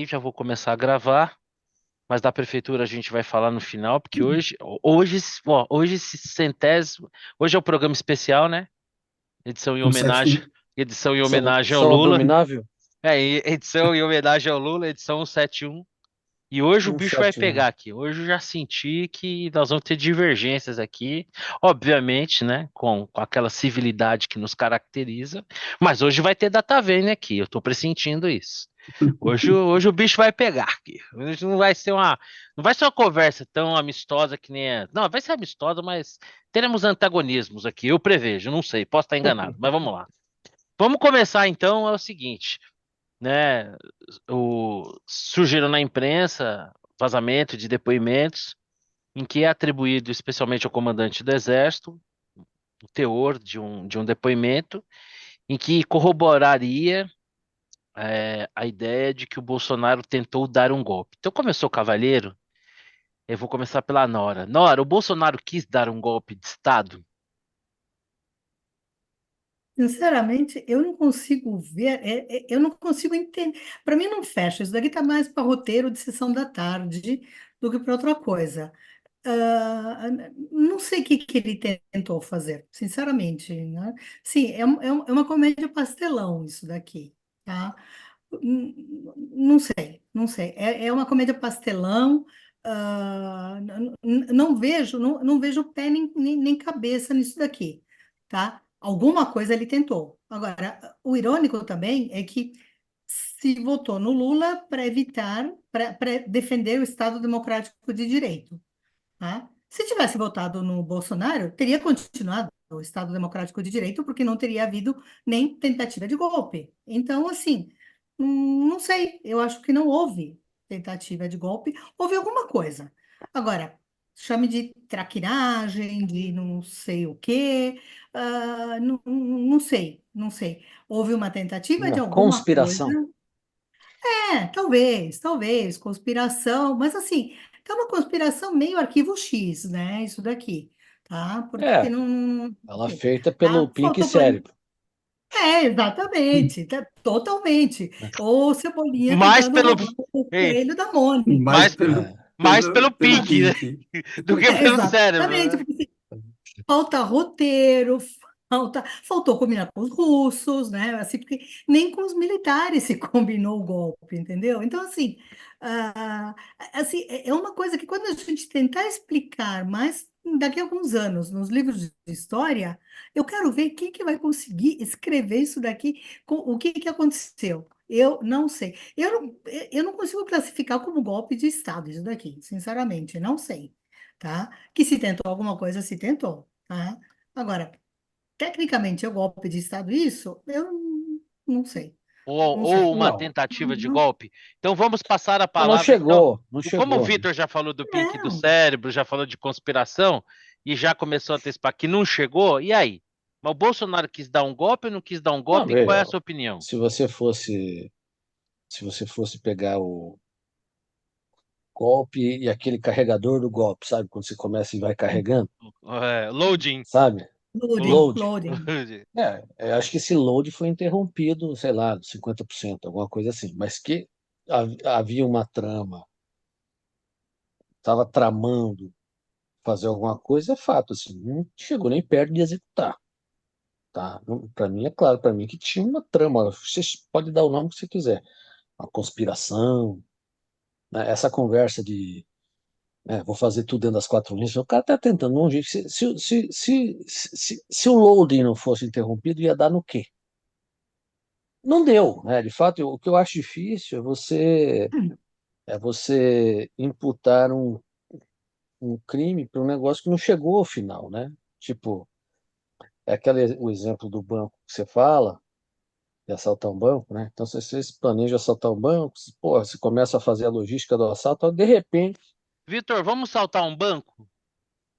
aqui, já vou começar a gravar, mas da prefeitura a gente vai falar no final, porque hoje esse centésimo, hoje é o programa especial, né? Edição em Um homenagem, 71. edição em São, homenagem ao são Lula. abominável? Edição em homenagem ao Lula, edição 171. E hoje o bicho vai 171. pegar aqui. Hoje eu já senti que nós vamos ter divergências aqui, obviamente, né? Com aquela civilidade que nos caracteriza. Mas hoje vai ter data vênia aqui. Eu tô pressentindo isso. Hoje o bicho vai pegar aqui. Hoje não vai ser uma conversa tão amistosa que nem é. Não, vai ser amistosa, mas teremos antagonismos aqui. Eu prevejo, não sei, posso estar enganado, mas vamos lá. Vamos começar então. É o seguinte, né? Surgiram na imprensa vazamento de depoimentos em que é atribuído especialmente ao comandante do Exército o teor de um depoimento em que corroboraria a ideia de que o Bolsonaro tentou dar um golpe. Então, como eu sou cavalheiro, eu vou começar pela Nora. Nora, o Bolsonaro quis dar um golpe de Estado? Sinceramente, eu não consigo ver, eu não consigo entender. Para mim, não fecha. Isso daqui está mais para roteiro de sessão da tarde do que para outra coisa. Ah, não sei o que, que ele tentou fazer, sinceramente, né? Sim, é uma comédia pastelão isso daqui, tá? Não sei, não sei. É uma comédia pastelão. Não vejo pé nem cabeça nisso daqui, tá? Alguma coisa ele tentou. Agora, o irônico também é que se votou no Lula para evitar, para defender o Estado Democrático de Direito, tá? Se tivesse votado no Bolsonaro, teria continuado o Estado Democrático de Direito, porque não teria havido nem tentativa de golpe. Então, assim, não sei, eu acho que não houve tentativa de golpe, houve alguma coisa. Agora, chame de traquinagem, de não sei o quê, não sei, não sei. Houve uma tentativa de Uma alguma coisa, conspiração. talvez, conspiração, mas assim, é uma conspiração meio arquivo X, né? Isso daqui, tá? Porque É, não, ela enfim, feita pelo tá? Pink Cérebro. Exatamente, totalmente. Ou Cebolinha Mais tentando pelo, roubar o Ei, coelho da Mônica. Mais mais, pelo, mais pelo pelo pique, né? Pink. Do que pelo cérebro, Exatamente, né? porque falta roteiro, faltou combinar com os russos, né? Assim, porque nem com os militares se combinou o golpe, entendeu? Então, assim, ah, é uma coisa que quando a gente tentar explicar mais daqui a alguns anos nos livros de história, eu quero ver quem que vai conseguir escrever isso daqui, com o que que aconteceu. Eu não sei. Eu não consigo classificar como golpe de Estado isso daqui, sinceramente, não sei, tá? Que se tentou alguma coisa, se tentou, tá? Agora, tecnicamente é golpe de Estado isso? Eu não sei, ou, não ou sei. uma Não, tentativa de golpe. Então vamos passar a não palavra, então. chegou, não Como o chegou. Vitor já falou do pink do Não, cérebro, já falou de conspiração e já começou a antecipar que não chegou, e aí? Mas o Bolsonaro quis dar um golpe ou não quis dar um Não, golpe? E qual é a veja, sua opinião? se você fosse, se você fosse pegar o golpe e aquele carregador do golpe, sabe? Quando você começa e vai carregando, Loading. sabe? O loading, load. loading. Eu acho que esse load foi interrompido, sei lá, 50%, alguma coisa assim. Mas que havia uma trama, estava tramando fazer alguma coisa, é fato, assim, não chegou nem perto de executar, tá? Para mim é claro, para mim que tinha uma trama, você pode dar o nome que você quiser, uma conspiração, né? Essa conversa de vou fazer tudo dentro das quatro linhas, o cara está tentando, não, gente, se o loading não fosse interrompido, ia dar no quê? Não deu, né? De fato, o que eu acho difícil é você imputar um crime para um negócio que não chegou ao final, né? Tipo, o exemplo do banco que você fala, de assaltar um banco, né? Então, se você planeja assaltar um banco, pô, você começa a fazer a logística do assalto, de repente, Vitor, vamos saltar um banco?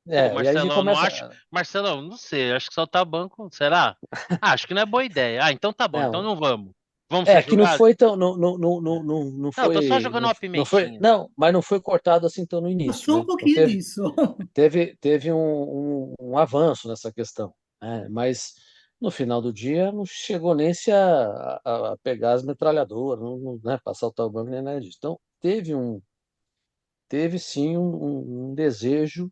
Pô, e aí você Marcelão, não acho. começa, Marcelão, não sei, acho que saltar banco, será? Acho que não é boa ideia. Ah, então tá bom, então não, não vamos. Vamos ser que não julgados? foi tão, não Não, tô só foi, jogando uma pimentinha. não, mas não foi cortado assim tão no início, Passou né? um Então pouquinho disso. teve um avanço nessa questão, né? Mas No final do dia, não chegou nem se a pegar as metralhadoras, né, para assaltar o banco, nem nada disso. Então, teve sim um desejo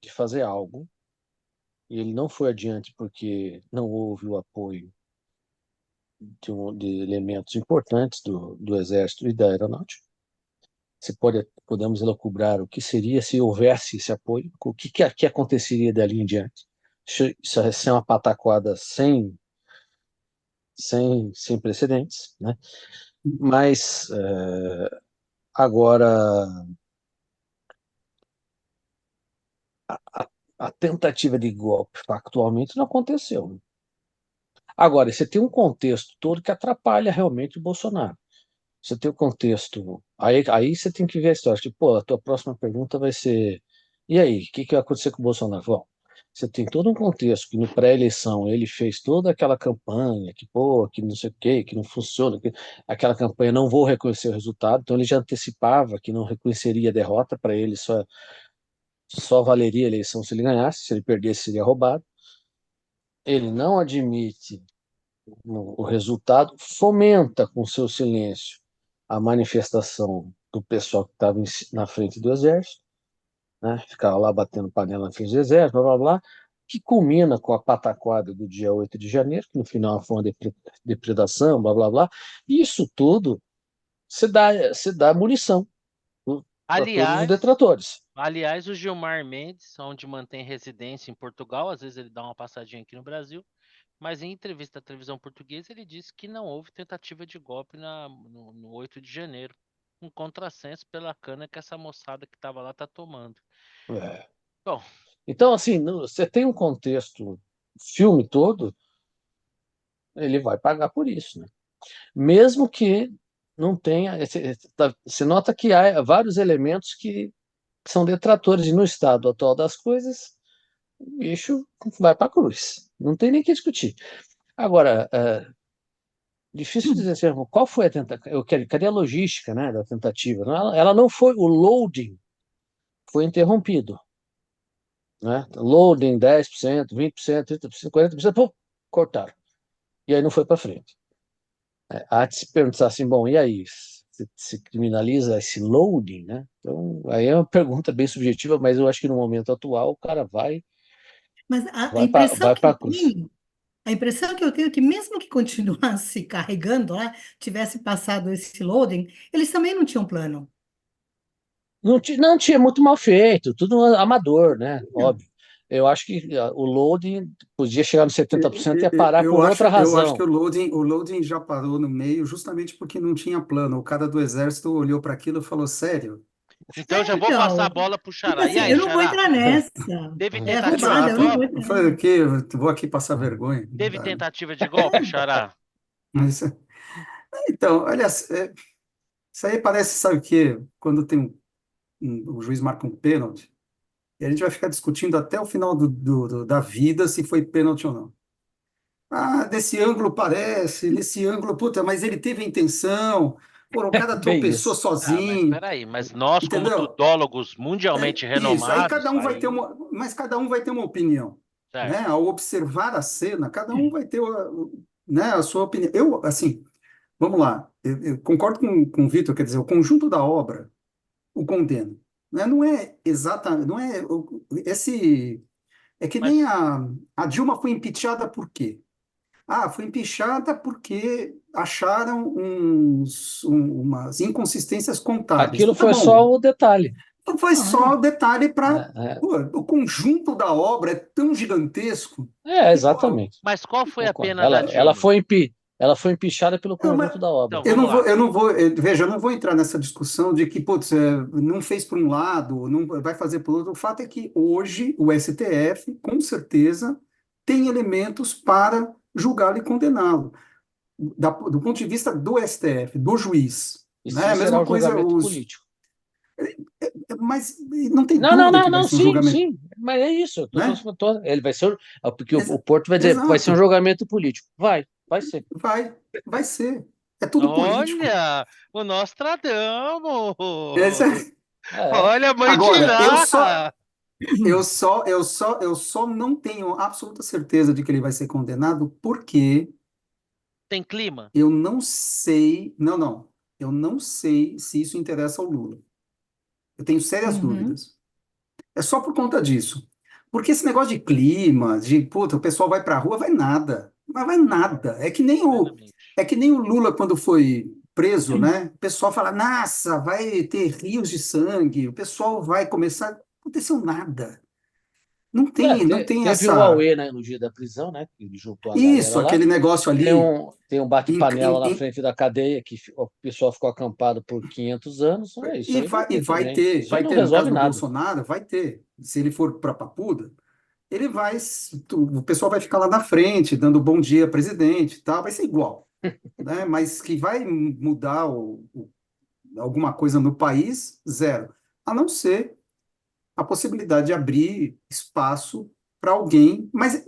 de fazer algo, e ele não foi adiante porque não houve o apoio de elementos importantes do Exército e da Aeronáutica. Podemos elocubrar o que seria se houvesse esse apoio, o que aconteceria dali em diante. Isso ia ser uma pataquada sem precedentes, né? Mas agora a tentativa de golpe factualmente não aconteceu. Agora, você tem um contexto todo que atrapalha realmente o Bolsonaro. Você tem o contexto. Aí você tem que ver a história. Tipo, pô, a tua próxima pergunta vai ser: e aí, o que vai acontecer com o Bolsonaro? Bom, você tem todo um contexto que no pré-eleição ele fez toda aquela campanha que, pô, que não sei o quê, que não funciona, que aquela campanha não vou reconhecer o resultado, então ele já antecipava que não reconheceria a derrota, para ele só valeria a eleição se ele ganhasse, se ele perdesse seria roubado. Ele não admite o resultado, fomenta com seu silêncio a manifestação do pessoal que estava na frente do exército, né? Ficava lá batendo panela na frente do exército, blá blá blá, que culmina com a pataquada do dia 8 de janeiro, que no final foi uma depredação, blá blá blá. E isso tudo se dá munição para todos os Aliás, detratores. aliás, o Gilmar Mendes, onde mantém residência em Portugal, às vezes ele dá uma passadinha aqui no Brasil, mas em entrevista à televisão portuguesa ele disse que não houve tentativa de golpe no 8 de janeiro. Um contrassenso pela cana que essa moçada que estava lá tá tomando. É. Bom, Então, assim, você tem um contexto, o filme todo, ele vai pagar por isso, né? Mesmo que não tenha. Você nota que há vários elementos que são detratores, e no estado atual das coisas, o bicho vai para a cruz. Não tem nem que discutir. Agora, difícil dizer assim, qual foi a tentativa, cadê a logística, né, da tentativa? Ela não foi, o loading foi interrompido, né? Loading 10%, 20%, 30%, 40%, pô, cortaram. E aí não foi para frente. Há de se perguntar assim, bom, e aí? Se criminaliza esse loading, né? Então, aí é uma pergunta bem subjetiva, mas eu acho que no momento atual o cara Mas a vai para impressão vai que para eu a cruz. tenho, a impressão que eu tenho é que mesmo que continuasse carregando lá, tivesse passado esse loading, eles também não tinham plano. Não tinha muito mal feito, tudo amador, né? Não. Óbvio. Eu acho que o loading podia chegar nos 70% e ia parar Eu por outra acho que razão. o loading já parou no meio justamente porque não tinha plano. O cara do exército olhou para aquilo e falou: Sério? então eu já vou passar a Então, bola pro tipo Xará. E assim, aí, eu não vou Xará? entrar nessa. Teve É tentativa roubada, de eu não vou golpe? Eu entrar falei: O nessa. quê? Eu vou aqui passar vergonha? Teve tentativa de golpe, Xará? Mas, então, olha, isso aí parece, sabe o quê? Quando tem o juiz marca um pênalti, e a gente vai ficar discutindo até o final da vida se foi pênalti ou não. Ah, desse ângulo parece, nesse ângulo, puta, mas ele teve a intenção. Pô, o cara Bem tropeçou isso. Ah, mas sozinho, espera aí, mas nós, como entendeu? tudólogos mundialmente Isso, aí renomados, cada um vai ter aí, mas cada um vai ter uma opinião, né? certo. Ao observar a cena, cada um vai ter, né, a sua opinião. Eu, assim, vamos lá, eu concordo com o Vitor, quer dizer, o conjunto da obra o condena, né? Não é exatamente, não é esse, é que nem Mas, a Dilma foi impeachada por quê? Ah, foi empichada porque acharam umas inconsistências contábeis. Aquilo Tá foi só bom, o detalhe. então foi Olha, só detalhe para. É, O conjunto da obra é tão gigantesco que, pô, exatamente. mas qual foi a Concordo. pena da Dilma? Ela foi empichada pelo não, conjunto da obra. Então, vamos lá. veja, eu não vou entrar nessa discussão de que, putz, não fez por um lado, não vai fazer por outro. O fato é que hoje o STF, com certeza, tem elementos para julgá-lo e condená-lo. Do ponto de vista do STF, do juiz, E né? sim, A será mesma um coisa, julgamento político. mas não tem Não, não, dúvida não, que vai não, ser um sim, julgamento, sim. Mas é isso. Eu tô falando, né? ele vai ser. Porque o Exa- Porto vai dizer, vai ser um exato, julgamento político. Vai ser. vai ser. É tudo político. Olha, o Nostradamus! Essa- É. Olha a mãe de Agora, Ná! Eu só não tenho absoluta certeza de que ele vai ser condenado, porque Tem clima? eu não sei, não, eu não sei se isso interessa ao Lula. Eu tenho sérias Uhum. dúvidas. É só por conta disso. Porque esse negócio de clima, de puta, o pessoal vai pra rua, vai nada. Mas vai Concordo nada. plenamente. É que nem o Lula quando foi preso, né? O pessoal fala, nossa, vai ter rios de sangue, o pessoal vai começar. Não aconteceu nada. Não tem Teve um essa. auê, né, no dia da prisão, né? Que ele juntou a galera Isso, lá. aquele negócio Tem ali. um, tem um em- bate-panela em- na em- frente da cadeia que o pessoal ficou acampado por 500 anos. É, isso e aí vai vai, e ter vai também. ter, Isso aí vai não ter, no caso resolve do nada. Bolsonaro, vai ter. Se ele for para Papuda, ele vai, o pessoal vai ficar lá na frente, dando bom dia, presidente, e tal, vai ser igual, né? Mas que vai mudar alguma coisa no país, zero. A não ser a possibilidade de abrir espaço para alguém, mas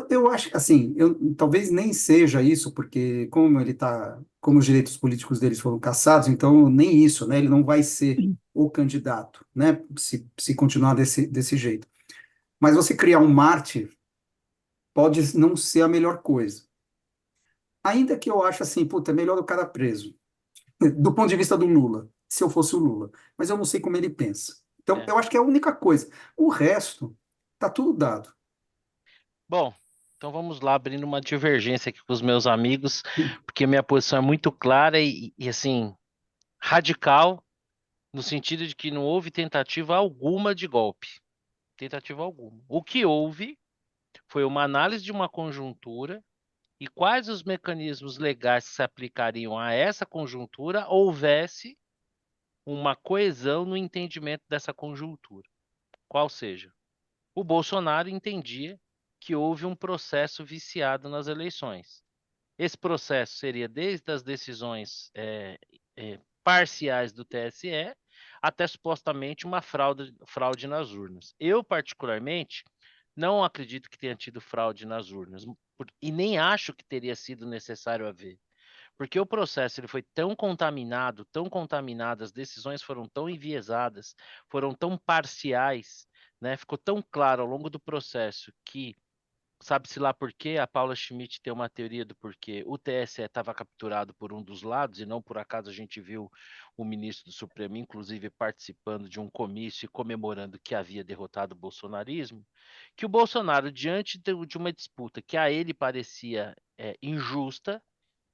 eu acho que assim, talvez nem seja isso, porque como os direitos políticos deles foram cassados, então nem isso, né? Ele não vai ser o candidato, né? Se continuar desse jeito. Mas você criar um mártir pode não ser a melhor coisa. Ainda que eu acho assim, puta, é melhor o cara preso, do ponto de vista do Lula, se eu fosse o Lula. Mas eu não sei como ele pensa. Então, É. eu acho que é a única coisa. O resto, tá tudo dado. Bom, então vamos lá, abrindo uma divergência aqui com os meus amigos, porque minha posição é muito clara e assim, radical, no sentido de que não houve tentativa alguma de golpe. Tentativa alguma. O que houve foi uma análise de uma conjuntura e quais os mecanismos legais que se aplicariam a essa conjuntura houvesse uma coesão no entendimento dessa conjuntura. Qual seja, o Bolsonaro entendia que houve um processo viciado nas eleições. Esse processo seria desde as decisões parciais do TSE até supostamente uma fraude nas urnas. Eu, particularmente, não acredito que tenha tido fraude nas urnas e nem acho que teria sido necessário haver. Porque o processo ele foi tão contaminado, as decisões foram tão enviesadas, foram tão parciais, né? Ficou tão claro ao longo do processo que sabe-se lá por quê, a Paula Schmidt tem uma teoria do porquê o TSE estava capturado por um dos lados, e não por acaso a gente viu o ministro do Supremo, inclusive, participando de um comício e comemorando que havia derrotado o bolsonarismo, que o Bolsonaro, diante de uma disputa que a ele parecia injusta,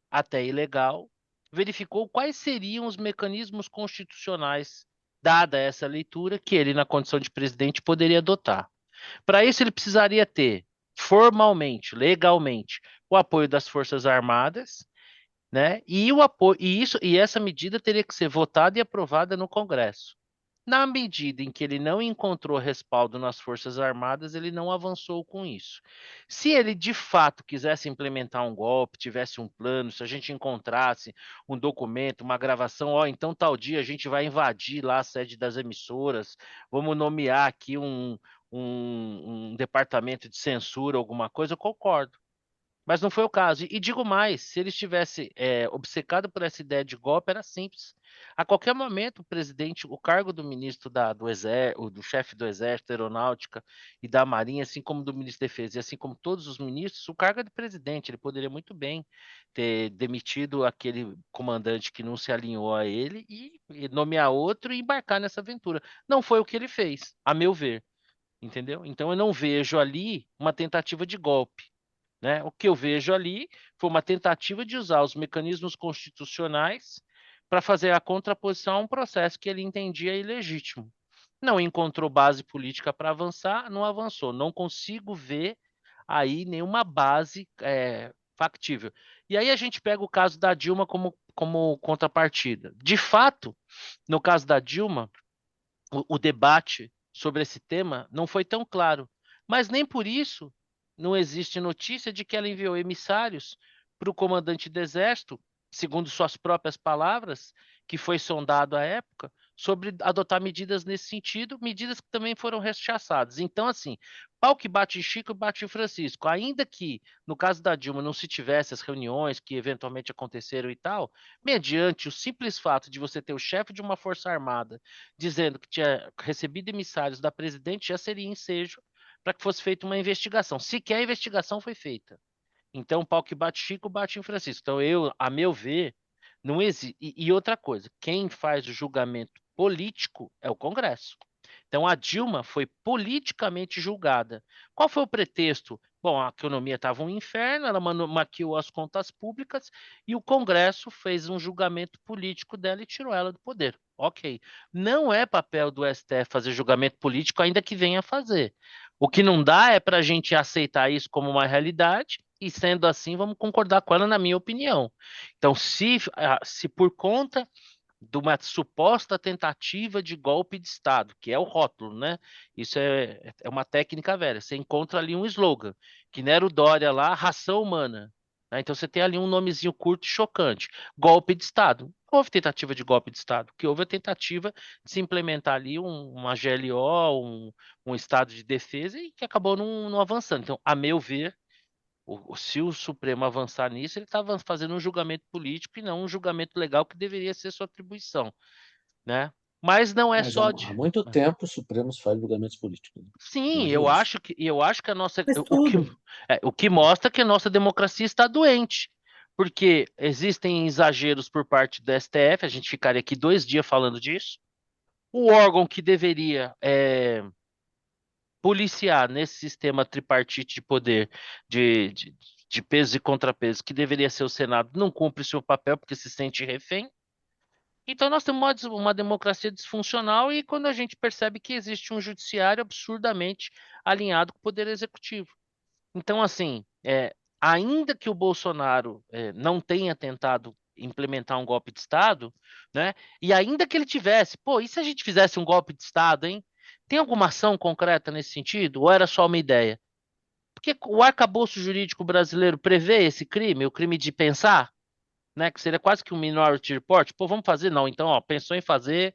até ilegal, verificou quais seriam os mecanismos constitucionais, dada essa leitura, que ele, na condição de presidente, poderia adotar. Para isso, ele precisaria ter, formalmente, legalmente, o apoio das Forças Armadas, né? E o apoio, e essa medida teria que ser votada e aprovada no Congresso. Na medida em que ele não encontrou respaldo nas Forças Armadas, ele não avançou com isso. Se ele de fato quisesse implementar um golpe, tivesse um plano, se a gente encontrasse um documento, uma gravação, ó, então tal dia a gente vai invadir lá a sede das emissoras, vamos nomear aqui um departamento de censura, alguma coisa, eu concordo. Mas não foi o caso. E digo mais, se ele estivesse obcecado por essa ideia de golpe, era simples. A qualquer momento, o presidente, o cargo do ministro do Exército, do chefe do Exército, da Aeronáutica e da Marinha, assim como do ministro da Defesa, e assim como todos os ministros, o cargo é de presidente. Ele poderia muito bem ter demitido aquele comandante que não se alinhou a ele e nomear outro e embarcar nessa aventura. Não foi o que ele fez, a meu ver. Entendeu? Então eu não vejo ali uma tentativa de golpe. Né? O que eu vejo ali foi uma tentativa de usar os mecanismos constitucionais para fazer a contraposição a um processo que ele entendia ilegítimo. Não encontrou base política para avançar, não avançou. Não consigo ver aí nenhuma base factível. E aí a gente pega o caso da Dilma como contrapartida. De fato, no caso da Dilma, o debate sobre esse tema não foi tão claro, mas nem por isso não existe notícia de que ela enviou emissários para o comandante do Exército, segundo suas próprias palavras, que foi sondado à época, sobre adotar medidas nesse sentido, medidas que também foram rechaçadas. Então, assim, pau que bate em Chico, bate em Francisco. Ainda que, no caso da Dilma, não se tivesse as reuniões que eventualmente aconteceram e tal, mediante o simples fato de você ter o chefe de uma força armada dizendo que tinha recebido emissários da presidente, já seria ensejo para que fosse feita uma investigação. Sequer a investigação foi feita. Então, pau que bate Chico, bate em Francisco. Então, a meu ver, não existe. E outra coisa, quem faz o julgamento político é o Congresso. Então, a Dilma foi politicamente julgada. Qual foi o pretexto? Bom, a economia estava um inferno, ela maquiou as contas públicas e o Congresso fez um julgamento político dela e tirou ela do poder. Ok. Não é papel do STF fazer julgamento político, ainda que venha fazer. O que não dá é para a gente aceitar isso como uma realidade e, sendo assim, vamos concordar com ela, na minha opinião. Então, se por conta de uma suposta tentativa de golpe de Estado, que é o rótulo, né? Isso é uma técnica velha. Você encontra ali um slogan, que não era o Dória lá, ração humana. Né? Então você tem ali um nomezinho curto e chocante. Golpe de Estado. Não houve tentativa de golpe de Estado. O que houve a tentativa de se implementar ali uma GLO, um estado de defesa, e que acabou não avançando. Então, a meu ver, se o Supremo avançar nisso, ele está fazendo um julgamento político e não um julgamento legal que deveria ser sua atribuição, né? Mas não é Mas há, só há de. muito tempo o Supremo faz julgamentos políticos, né? Não Sim, é eu isso. acho que a nossa. Faz O que, tudo. o que mostra que a nossa democracia está doente. Porque existem exageros por parte do STF, a gente ficaria aqui 2 dias falando disso. O órgão que deveria policiar nesse sistema tripartite de poder, de, de, de pesos e contrapesos, que deveria ser o Senado, não cumpre seu papel porque se sente refém. Então nós temos uma democracia disfuncional e quando a gente percebe que existe um judiciário absurdamente alinhado com o poder executivo. Então, assim, ainda que o Bolsonaro não tenha tentado implementar um golpe de Estado, né? E ainda que ele tivesse, pô, e se a gente fizesse um golpe de Estado, hein? Tem alguma ação concreta nesse sentido? Ou era só uma ideia? Porque o arcabouço jurídico brasileiro prevê esse crime, o crime de pensar, né? Que seria quase que um minority report. Pô, vamos fazer? Não. Então, ó, pensou em fazer,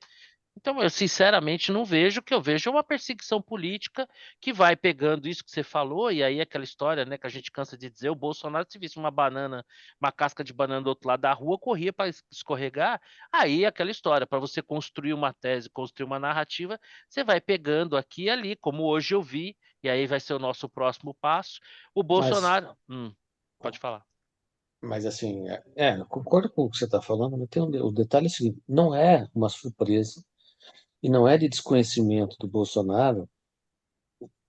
então, eu sinceramente não vejo, o que eu vejo é uma perseguição política que vai pegando isso que você falou, e aí aquela história, né, que a gente cansa de dizer, o Bolsonaro, se visse uma banana, uma casca de banana do outro lado da rua, corria para escorregar, aí aquela história, para você construir uma tese, construir uma narrativa, você vai pegando aqui e ali, como hoje eu vi, e aí vai ser o nosso próximo passo, o Mas, Bolsonaro... pode falar. mas assim, eu concordo com o que você está falando, mas tem o detalhe é o seguinte, não é uma surpresa e não é de desconhecimento do Bolsonaro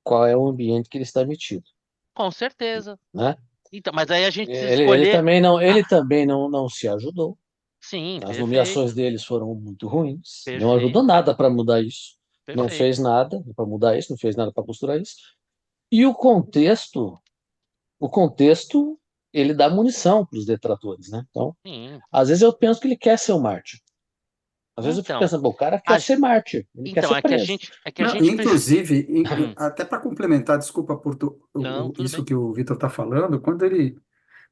qual é o ambiente que ele está metido, Com certeza. né? Então, mas aí a gente precisa Ele escolher... também não, ele Ah, também não se ajudou. sim, As nomeações perfeito, deles foram muito ruins. Não ajudou perfeito, nada para mudar isso. Não fez perfeito. nada para mudar isso, não fez nada para costurar isso. E o contexto, ele dá munição para os detratores, né? Então, Sim. às vezes eu penso que ele quer ser o mártir. Às vezes eu fico Então, pensando, bom, o cara a, quer ser mártir, ele quer então ser é que a preso. gente, é que a Não, gente precisa. inclusive, Hum, até para complementar, desculpa por não, tudo isso bem. que o Vitor está falando, quando ele,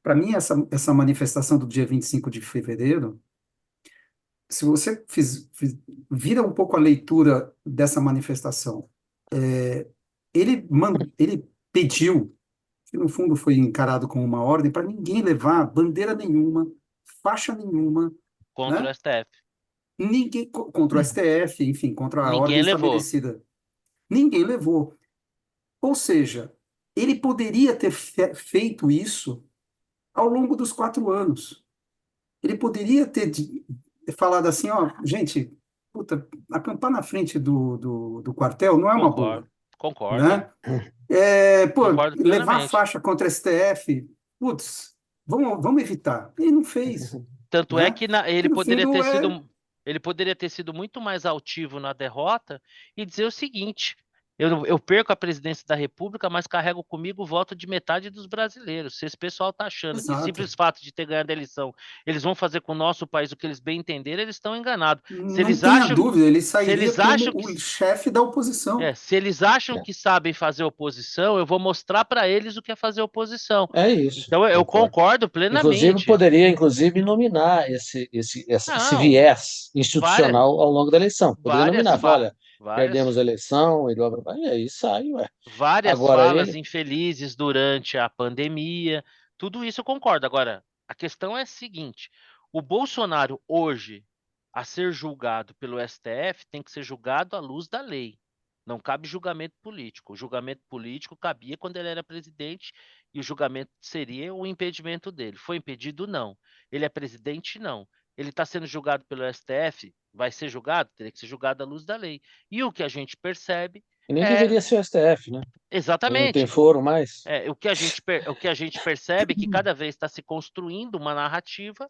para mim, essa manifestação do dia 25 de fevereiro, se você vira um pouco a leitura dessa manifestação, ele pediu, que no fundo foi encarado como uma ordem, para ninguém levar bandeira nenhuma, faixa nenhuma, Contra o né? STF. Ninguém contra o STF, enfim, contra a ordem Ninguém levou. estabelecida. Ninguém levou. Ou seja, ele poderia ter feito isso ao longo dos 4 anos. Ele poderia ter falado assim, ó, gente, puta, acampar na frente do quartel não é uma Concordo. boa, Concordo. né? Pô, Concordo levar plenamente. faixa contra STF, putz, vamos evitar. Ele não fez, Tanto é né? que Que no fundo ele poderia ter sido muito mais altivo na derrota e dizer o seguinte: Eu perco a presidência da República, mas carrego comigo o voto de metade dos brasileiros. Se esse pessoal está achando que Exato. simples fato de ter ganhado a eleição, eles vão fazer com o nosso país o que eles bem entenderem, eles estão enganados. Não tenha dúvida, ele Se sairia eles como acham que, o chefe da oposição. se eles acham É, que sabem fazer oposição, eu vou mostrar para eles o que é fazer oposição. é isso, Então eu concordo. concordo Inclusive, plenamente. poderia, inclusive, nominar esse Não, viés várias, institucional ao longo da eleição. Poderia várias, nominar, falar, olha, perdemos várias a eleição, e aí sai, ué. várias Agora falas ele, infelizes durante a pandemia, tudo isso eu concordo. Agora, a questão é a seguinte: o Bolsonaro hoje, a ser julgado pelo STF, tem que ser julgado à luz da lei. Não cabe julgamento político. O julgamento político cabia quando ele era presidente e o julgamento seria o impedimento dele. Foi impedido? Não. Ele é presidente? Não. Ele está sendo julgado pelo STF? Vai ser julgado? Teria que ser julgado à luz da lei. E o que a gente percebe e nem é deveria ser o STF, né? Ele não tem exatamente. foro mais. O que a gente percebe é que cada vez está se construindo uma narrativa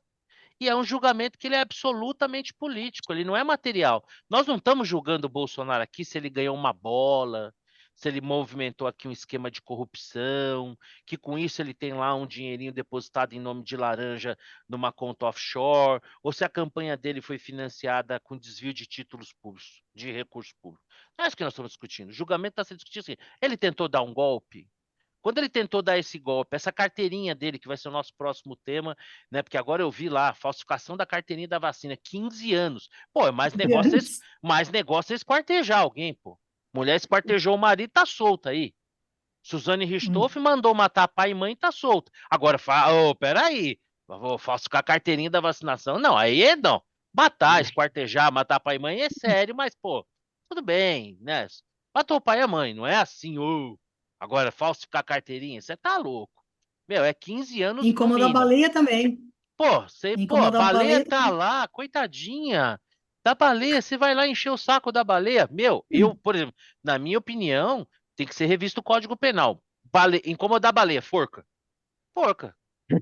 e é um julgamento que ele é absolutamente político, ele não é material. Nós não estamos julgando o Bolsonaro aqui se ele ganhou uma bola, se ele movimentou aqui um esquema de corrupção, que com isso ele tem lá um dinheirinho depositado em nome de laranja numa conta offshore, ou se a campanha dele foi financiada com desvio de títulos públicos, de recursos públicos. Não é isso que nós estamos discutindo. O julgamento está sendo discutido assim. Ele tentou dar um golpe? Quando ele tentou dar esse golpe, essa carteirinha dele, que vai ser o nosso próximo tema, né? Porque agora eu vi lá, falsificação da carteirinha da vacina, 15 anos. Pô, é Antes. mais negócio é esquartejar alguém, pô. Mulher esquartejou o marido, tá solta aí. Suzane Hum. Richthofen mandou matar pai e mãe, tá solta. Agora, peraí, vou falsificar a carteirinha da vacinação. Não, aí não. Matar, esquartejar, matar pai e mãe é sério, mas, pô, tudo bem, né? Matou o pai e a mãe, não é assim, ô. Agora, falsificar a carteirinha, você tá louco. Meu, é 15 anos no Incomoda a mínimo. baleia também. Pô, a Incomoda a baleia baleia tá também. lá, coitadinha. Da baleia, você vai lá encher o saco da baleia. Meu, por exemplo, na minha opinião, tem que ser revisto o Código Penal. Incomodar a baleia, forca. Forca.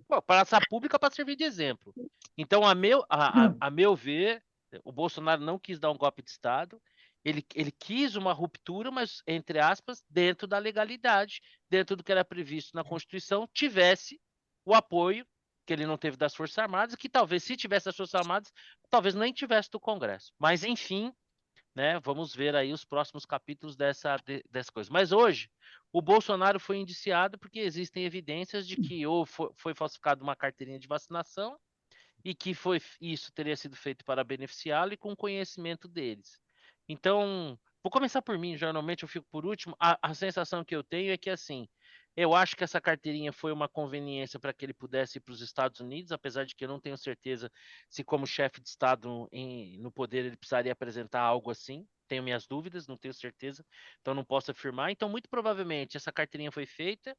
Pô, praça pública para servir de exemplo. Então, a meu ver, o Bolsonaro não quis dar um golpe de Estado. Ele quis uma ruptura, mas, entre aspas, dentro da legalidade, dentro do que era previsto na Constituição, tivesse o apoio que ele não teve das Forças Armadas, que talvez, se tivesse as Forças Armadas, talvez nem tivesse do Congresso. Mas, enfim, né? Vamos ver aí os próximos capítulos dessa coisa. Mas hoje, o Bolsonaro foi indiciado porque existem evidências de que ou foi falsificada uma carteirinha de vacinação e que isso teria sido feito para beneficiá-lo e com conhecimento deles. Então, vou começar por mim, geralmente eu fico por último. A sensação que eu tenho é que, assim, eu acho que essa carteirinha foi uma conveniência para que ele pudesse ir para os Estados Unidos, apesar de que eu não tenho certeza se, como chefe de Estado no poder, ele precisaria apresentar algo assim. Tenho minhas dúvidas, não tenho certeza, então não posso afirmar. Então, muito provavelmente, essa carteirinha foi feita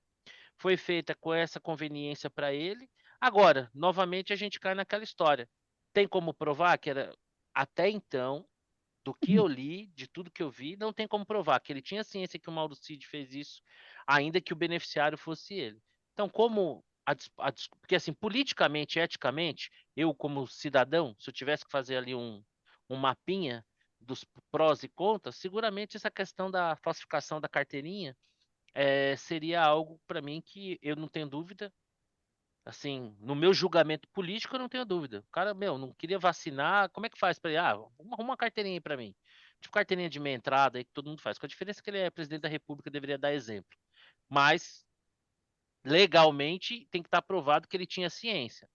com essa conveniência para ele. Agora, novamente, a gente cai naquela história. Tem como provar que era até então, do que eu li, de tudo que eu vi, não tem como provar que ele tinha ciência que o Mauro Cid fez isso, ainda que o beneficiário fosse ele. Então, como porque assim, politicamente, eticamente, eu como cidadão, se eu tivesse que fazer ali um mapinha dos prós e contras, seguramente essa questão da falsificação da carteirinha seria algo para mim que eu não tenho dúvida. Assim, no meu julgamento político, eu não tenho dúvida. O cara, meu, não queria vacinar, como é que faz para ele? Ah, arruma uma carteirinha aí para mim. Tipo carteirinha de minha entrada aí que todo mundo faz. Com a diferença que ele é presidente da República, deveria dar exemplo. Mas legalmente tem que estar provado que ele tinha ciência,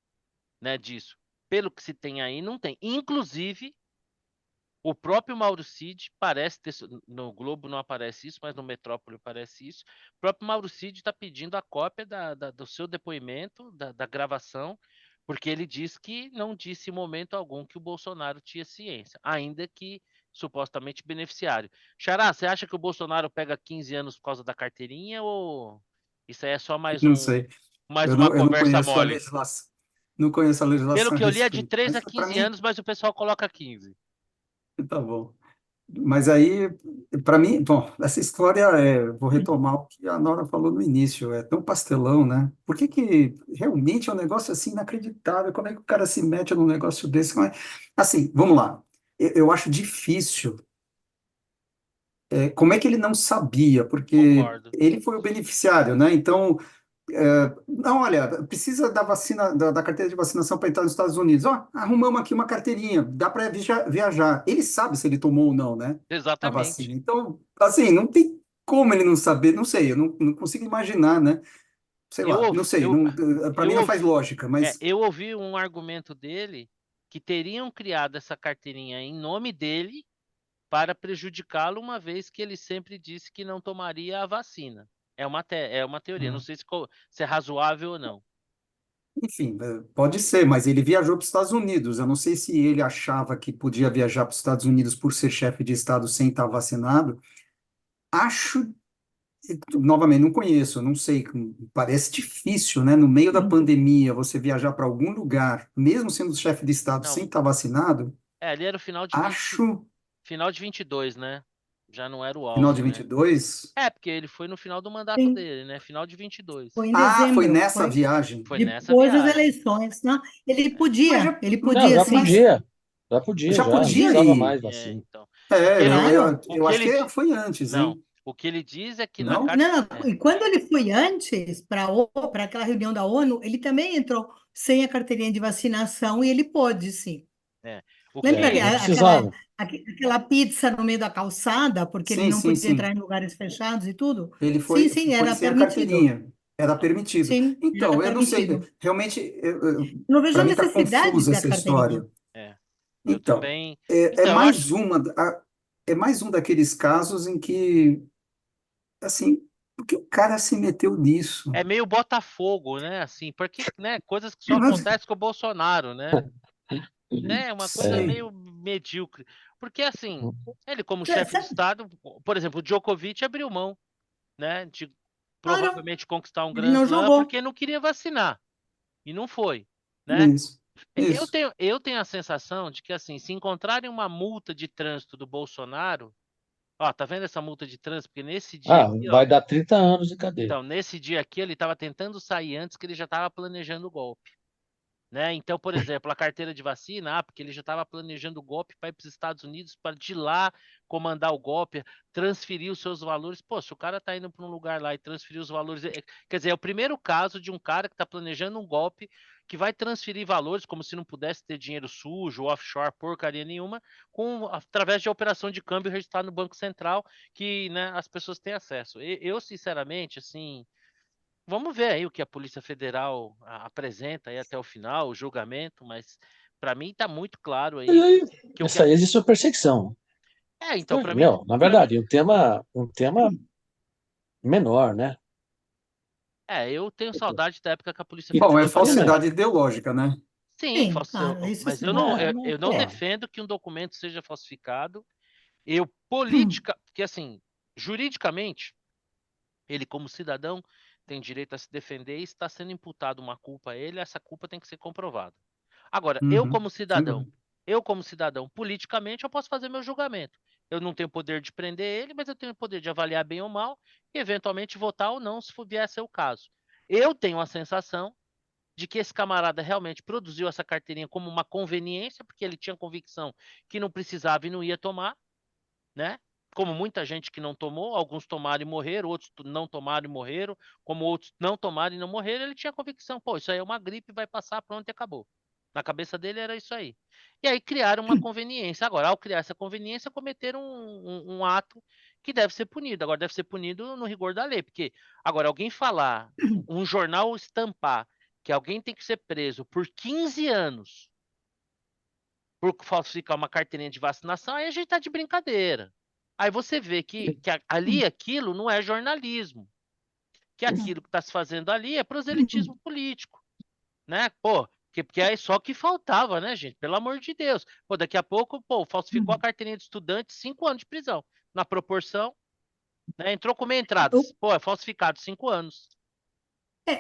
né, disso. Pelo que se tem aí, não tem. Inclusive, o próprio Mauro Cid parece ter, no Globo não aparece isso, mas no Metrópole aparece isso. O próprio Mauro Cid está pedindo a cópia do seu depoimento, da gravação, porque ele diz que não disse em momento algum que o Bolsonaro tinha ciência, ainda que supostamente beneficiário. Xará, você acha que o Bolsonaro pega 15 anos por causa da carteirinha ou isso aí é só Não sei. mais uma Eu não conversa conheço a mole? legislação. Não conheço a Pelo legislação a que eu li é de respeito. 3 a Mas para 15 mim, anos, mas o pessoal coloca 15. tá bom. Mas aí, para mim, bom, essa história vou retomar o que a Nora falou no início, é tão pastelão, né? Por que que realmente é um negócio assim inacreditável? Como é que o cara se mete num negócio desse? Assim, vamos lá. Eu acho difícil como é que ele não sabia? Porque Concordo. ele foi o beneficiário, né? Então, não, olha, precisa da vacina, da carteira de vacinação para entrar nos Estados Unidos. Ó, arrumamos aqui uma carteirinha, dá para viajar. Ele sabe se ele tomou ou não, né? A vacina. Exatamente. Então, assim, não tem como ele não saber, não sei, eu não consigo imaginar, né? Sei Eu, lá, ouvi- não sei, eu, não, para eu, mim não faz ouvi, lógica, mas, eu ouvi um argumento dele que teriam criado essa carteirinha em nome dele para prejudicá-lo, uma vez que ele sempre disse que não tomaria a vacina. É uma teoria, não ah, sei se é razoável ou não. enfim, pode ser, mas ele viajou para os Estados Unidos. Eu não sei se ele achava que podia viajar para os Estados Unidos por ser chefe de Estado sem estar vacinado. Acho, novamente, não conheço, não sei, parece difícil, né? No meio da pandemia, você viajar para algum lugar, mesmo sendo chefe de Estado sem Não, estar vacinado, ali era o acho, final de 22, né? Já não era o final de auge, né? 22. É, porque ele foi no final do mandato Sim, dele, né? Final de 22. foi em Ah, foi dezembro, nessa foi viagem. Foi nessa depois das viagem. eleições, né? Mas já, Ele Não, podia já sim, mas podia. Já podia, já já. Não podia podia, precisava ir. mais vacina. Então. Porque É, ele, claro. o eu que acho ele, que foi antes, não, hein? o que ele diz é que na Não? carta, Não, e quando ele foi antes para aquela reunião da ONU, ele também entrou sem a carteirinha de vacinação e ele pôde, sim. é, o Lembra É, não que, precisava. aquela pizza no meio da calçada, porque ele Sim, não sim, podia entrar sim. em lugares fechados e tudo? Ele Sim, sim, foi era sem a permitido. carteirinha. Era permitido. Sim, era Então, eu não sei, permitido. realmente, Não vejo para a mim está necessidade de confusa ter a essa carteirinha. história. é, eu Então, também, é então eu acho, mais é mais um daqueles casos em que, assim, porque o cara se meteu nisso? é meio Botafogo, né? Assim, porque, né, coisas que só Mas, acontecem com o Bolsonaro, né? Né, uma coisa sei. meio medíocre. Porque assim, ele como Sa- chefe de sa- Estado, por exemplo, o Djokovic abriu mão, né, de Claro, provavelmente conquistar um ele Grand não Slam jogou. porque não queria vacinar e não foi, né? Isso, isso. Eu tenho a sensação de que assim, se encontrarem uma multa de trânsito do Bolsonaro, ó, tá vendo essa multa de trânsito? Porque nesse dia Ah, aqui, ó, vai dar 30 anos de cadeia. então nesse dia aqui ele estava tentando sair antes que ele já estava planejando o golpe. Né? Então, por exemplo, a carteira de vacina, porque ele já estava planejando o golpe para ir para os Estados Unidos, para de lá comandar o golpe, transferir os seus valores. Pô, se o cara está indo para um lugar lá e transferir os valores, quer dizer, é o primeiro caso de um cara que está planejando um golpe que vai transferir valores como se não pudesse ter dinheiro sujo, offshore, porcaria nenhuma, através de operação de câmbio registrada no Banco Central, que, né, as pessoas têm acesso. Eu sinceramente, assim, vamos ver aí o que a Polícia Federal apresenta aí até o final, o julgamento, mas para mim está muito claro Mas aí aí, que o que isso aí existe uma perseguição. então Meu, na para mim verdade, um tema menor, né? eu tenho saudade da época que a Polícia Bom, é Federal fazia Também. falsidade ideológica, né? sim, Sim, claro, isso mas sim. Mas, eu não pô, defendo que um documento seja falsificado. Eu política, porque assim, juridicamente, ele como cidadão tem direito a se defender e está sendo imputado uma culpa a ele, essa culpa tem que ser comprovada. Agora, Uhum, sem dúvida. eu como cidadão, politicamente, eu posso fazer meu julgamento. Eu não tenho poder de prender ele, mas eu tenho poder de avaliar bem ou mal e, eventualmente, votar ou não, se vier a ser o caso. Eu tenho a sensação de que esse camarada realmente produziu essa carteirinha como uma conveniência, porque ele tinha convicção que não precisava e não ia tomar, né? Como muita gente que não tomou, alguns tomaram e morreram, outros não tomaram e morreram, como outros não tomaram e não morreram, ele tinha convicção, pô, isso aí é uma gripe, vai passar, pronto e acabou. Na cabeça dele era isso aí. E aí criaram uma conveniência. Agora, ao criar essa conveniência, cometeram um ato que deve ser punido. Agora, deve ser punido no rigor da lei, porque agora alguém falar, um jornal estampar que alguém tem que ser preso por 15 anos por falsificar uma carteirinha de vacinação, aí a gente tá de brincadeira. Aí você vê que ali aquilo não é jornalismo, que aquilo que está se fazendo ali é proselitismo político, né? Pô, porque aí só que faltava, né, gente? Pelo amor de Deus. Pô, daqui a pouco, pô, falsificou a carteirinha de estudante, 5 anos de prisão. Na proporção, né? Entrou com meia entradas. Pô, é falsificado, 5 anos.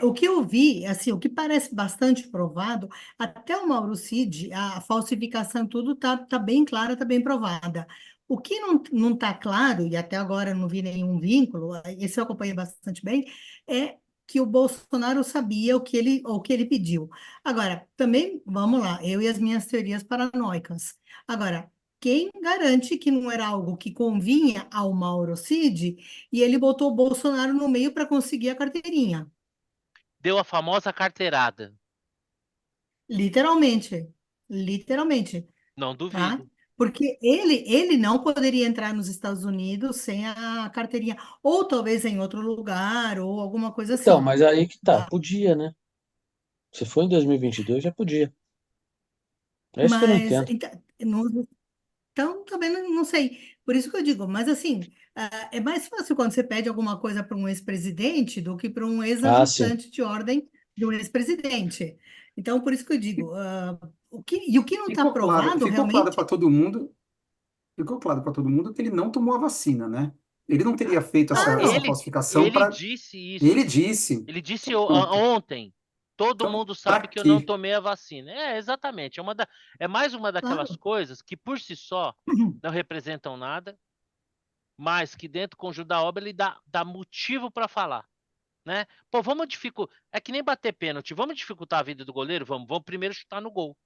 O que eu vi, assim, o que parece bastante provado, até o Mauro Cid, a falsificação e tudo tá bem clara, está bem provada. O que não está claro, e até agora eu não vi nenhum vínculo, esse eu acompanhei bastante bem, é que o Bolsonaro sabia o que ele pediu. Agora, também, vamos lá, eu e as minhas teorias paranoicas. Agora, quem garante que não era algo que convinha ao Mauro Cid e ele botou o Bolsonaro no meio para conseguir a carteirinha? Deu a famosa carteirada. Literalmente, literalmente, Não tá? duvido. Porque ele não poderia entrar nos Estados Unidos sem a carteirinha, ou talvez em outro lugar, ou alguma coisa Então, assim, mas aí que tá, tá? podia, né? Se for em 2022, já podia. É isso que eu não Mas, entendo. então, também não sei. Por isso que eu digo, mas assim, é mais fácil quando você pede alguma coisa para um ex-presidente do que para um Ah, sim. ex-ajustante de ordem de um ex-presidente. Então, por isso que eu digo, o que não está provado ficou claro para realmente. todo mundo, que ele não tomou a vacina, né? Ele não teria feito Ah, essa não. Ele, falsificação ele para. disse Ele isso. disse. Ele disse Então, pronto. ontem. Todo Então, mundo para sabe que eu não quê? tomei a vacina. É, exatamente. É mais uma daquelas Claro. coisas que por si só não representam nada, mas que dentro do conjunto da obra ele dá motivo para falar, né? Pô, vamos dificultar. É que nem bater pênalti. Vamos dificultar a vida do goleiro? Vamos primeiro chutar no gol,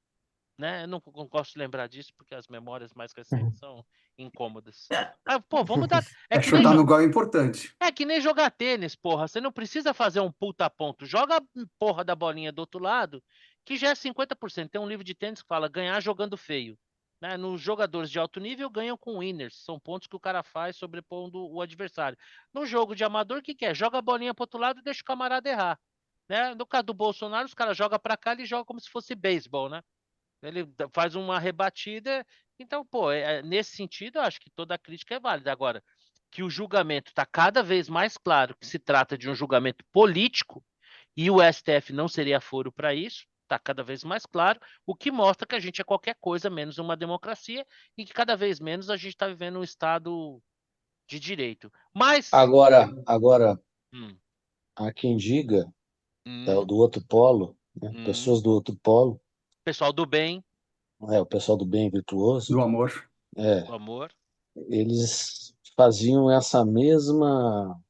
né? Eu não gosto de lembrar disso porque as memórias mais recentes são incômodas. Ah, pô, vamos dar. É É que nem chutar no gol é importante. é que nem jogar tênis, porra. Você não precisa fazer um puta ponto. Joga a porra da bolinha do outro lado, que já é 50%. Tem um livro de tênis que fala ganhar jogando feio. Né? Nos jogadores de alto nível ganham com winners. São pontos que o cara faz sobrepondo o adversário. No jogo de amador, o que que é? Joga a bolinha pro outro lado e deixa o camarada errar. Né? No caso do Bolsonaro, os caras jogam pra cá e ele joga como se fosse beisebol, né? Ele faz uma rebatida. Então, pô, nesse sentido, eu acho que toda a crítica é válida. Agora, que o julgamento está cada vez mais claro que se trata de um julgamento político e o STF não seria foro para isso, está cada vez mais claro, o que mostra que a gente é qualquer coisa menos uma democracia e que cada vez menos a gente está vivendo um Estado de direito. Mas, Agora, hum, há quem diga, hum, do outro polo, né? hum, Pessoas do outro polo, pessoal do bem, o pessoal do bem virtuoso, Do amor. do é, amor, eles faziam essa mesma,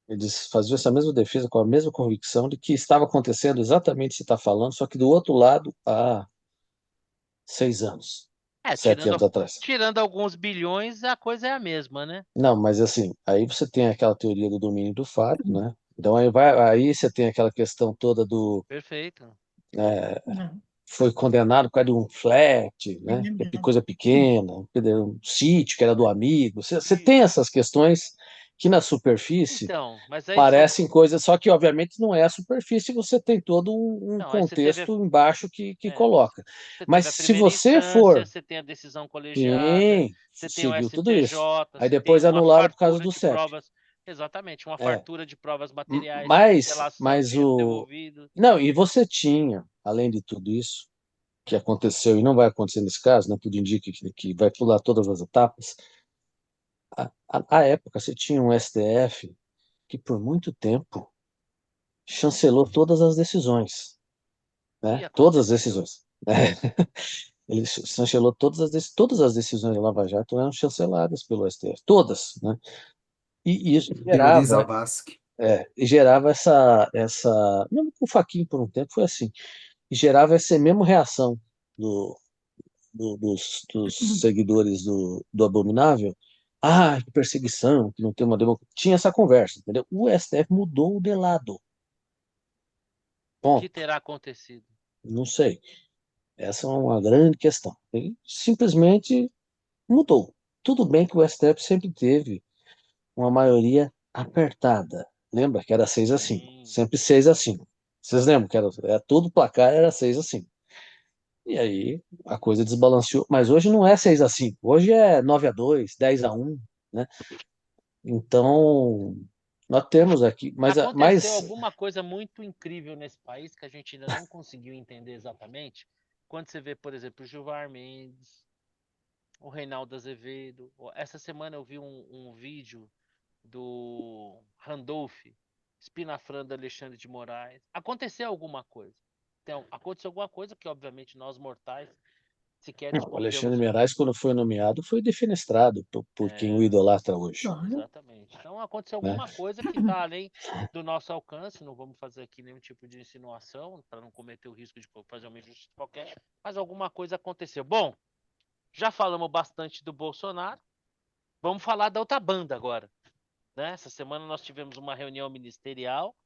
eles faziam essa mesma defesa com a mesma convicção de que estava acontecendo exatamente o que você está falando, só que do outro lado há 6 anos, é, 7 anos atrás. tirando alguns bilhões, a coisa é a mesma, né? Não, mas assim, aí você tem aquela teoria do domínio do fato, né? Então aí você tem aquela questão toda do Perfeito. né, Não, foi condenado por causa de um flat, é né? Que é verdade. coisa pequena, um sítio que era do amigo. Você tem essas questões que na superfície Então, mas aí são. parecem coisas, só que obviamente não é a superfície, você tem todo um Não, aí você teve. contexto embaixo que É, coloca. você Mas teve a se primeira você instância, for, você tem a decisão colegiada, sim, você tem o seguiu tudo isso. STJ, Aí você tem depois uma anularam por causa fartura do de CEP. provas, exatamente, uma É. fartura de provas materiais, delação, Mas dinheiro o. devolvido. Não, e você tinha, além de tudo isso, que aconteceu e não vai acontecer nesse caso, né? Tudo indica que vai pular todas as etapas. À época, você tinha um STF que, por muito tempo, chancelou todas as decisões, E né? Todas as aconteceu. decisões. Né? Ele chancelou todas as decisões da Lava Jato eram chanceladas pelo STF, todas, né? E isso Teoria gerava, Zavascki. gerava essa, mesmo com o Fachin por um tempo foi assim, e gerava essa mesma reação dos seguidores do Abominável. Ah, que perseguição, que não tem uma democracia. Tinha essa conversa, entendeu? O STF mudou de lado. O que Ponto. terá acontecido? Não sei. Essa é uma grande questão. Ele simplesmente mudou. Tudo bem que o STF sempre teve uma maioria apertada. Lembra que era 6-5? Sim. Sempre 6-5. Vocês lembram que era todo placar era 6-5. E aí a coisa desbalanceou. Mas hoje não é 6-5. Hoje é 9-2, 10-1, né? Então, nós temos aqui, Aconteceu alguma coisa muito incrível nesse país que a gente ainda não conseguiu entender exatamente. Quando você vê, por exemplo, o Gilmar Mendes, o Reinaldo Azevedo. Essa semana eu vi um vídeo do Randolph espinafrando Alexandre de Moraes. Aconteceu alguma coisa. Então, aconteceu alguma coisa que, obviamente, nós mortais sequer não, o Alexandre desconfiamos que. Meirelles, quando foi nomeado, foi defenestrado por quem o É, idolatra hoje, Claro. exatamente. Então, aconteceu né? alguma coisa que está além do nosso alcance. Não vamos fazer aqui nenhum tipo de insinuação, para não cometer o risco de fazer uma injustiça qualquer. Mas alguma coisa aconteceu. Bom, Já falamos bastante do Bolsonaro. Vamos falar da outra banda agora, né? Essa semana nós tivemos uma reunião ministerial,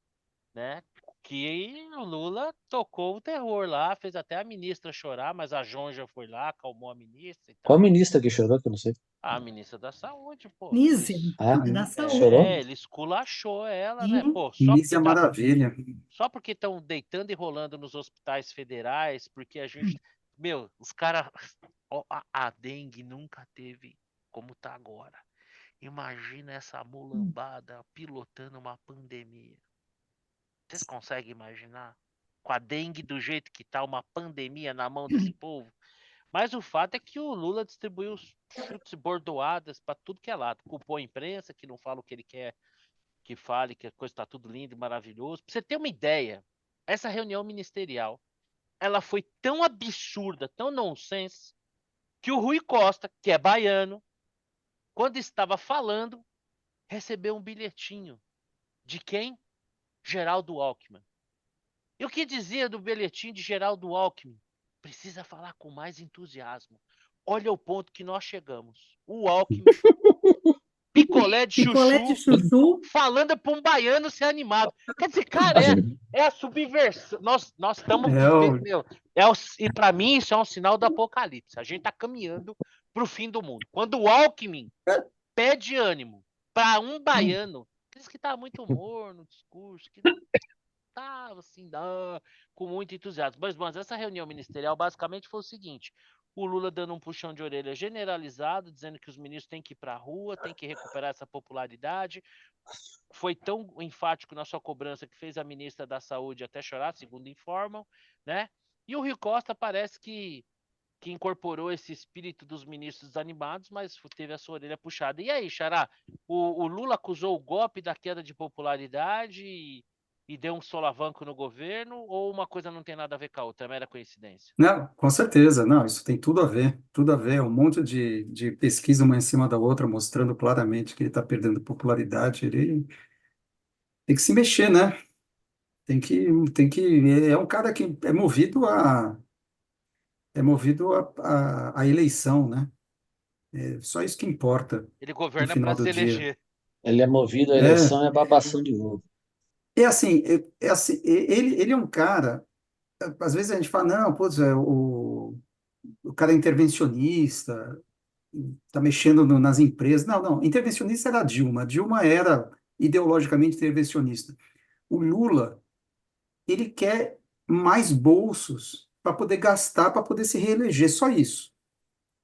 né? Que o Lula tocou o terror lá, fez até a ministra chorar, mas a Janja foi lá, acalmou a ministra e Qual tal. ministra que chorou, que eu não sei? A ministra da Saúde, pô. Nízia, Ah, é da chorou? saúde. Ele esculachou ela, né? Sim. Pô, Nízia Maravilha. só porque estão deitando e rolando nos hospitais federais, porque a gente. Meu, os caras. A dengue nunca teve como tá agora. Imagina essa mulambada pilotando uma pandemia. Vocês conseguem imaginar? Com a dengue do jeito que tá, uma pandemia na mão desse povo? Mas o fato é que o Lula distribuiu os chutes e bordoadas para tudo que é lado. Culpou a imprensa, que não fala o que ele quer que fale, que a coisa está tudo lindo e maravilhoso. Pra você ter uma ideia, essa reunião ministerial, ela foi tão absurda, tão nonsense, que o Rui Costa, que é baiano, quando estava falando, recebeu um bilhetinho. De quem? Geraldo Alckmin. E o que dizia do bilhetinho de Geraldo Alckmin? Precisa falar com mais entusiasmo. Olha o ponto que nós chegamos. O Alckmin, picolé de Picolé de chuchu, chuchu. falando para um baiano ser animado. Quer dizer, cara, é a subversão. Nós estamos É vivendo, o, meu. E para mim isso é um sinal do apocalipse. A gente está caminhando para o fim do mundo. Quando o Alckmin pede ânimo para um baiano, diz que está muito morno no discurso, que não estava assim, com muito entusiasmo. Mas essa reunião ministerial basicamente foi o seguinte: o Lula dando um puxão de orelha generalizado, dizendo que os ministros têm que ir para a rua, têm que recuperar essa popularidade. Foi tão enfático na sua cobrança que fez a ministra da Saúde até chorar, segundo informam, né? E o Rio Costa parece que incorporou esse espírito dos ministros desanimados, mas teve a sua orelha puxada. E aí, Xará, o Lula acusou o golpe da queda de popularidade e deu um solavanco no governo, ou uma coisa não tem nada a ver com a outra, é mera coincidência? não, com certeza, não, isso tem tudo a ver, um monte de pesquisa uma em cima da outra, mostrando claramente que ele está perdendo popularidade, ele tem que se mexer, né? Tem que, é um cara que é movido a eleição, né? É só isso que importa Ele no governa final para do se dia. eleger. Ele é movido à É, eleição e à babação de ovo. é assim, ele é um cara, às vezes a gente fala, não, putz, o cara é intervencionista, está mexendo nas empresas. Não, não, intervencionista era a Dilma. A Dilma era ideologicamente intervencionista. O Lula, ele quer mais bolsos para poder gastar, para poder se reeleger, só isso.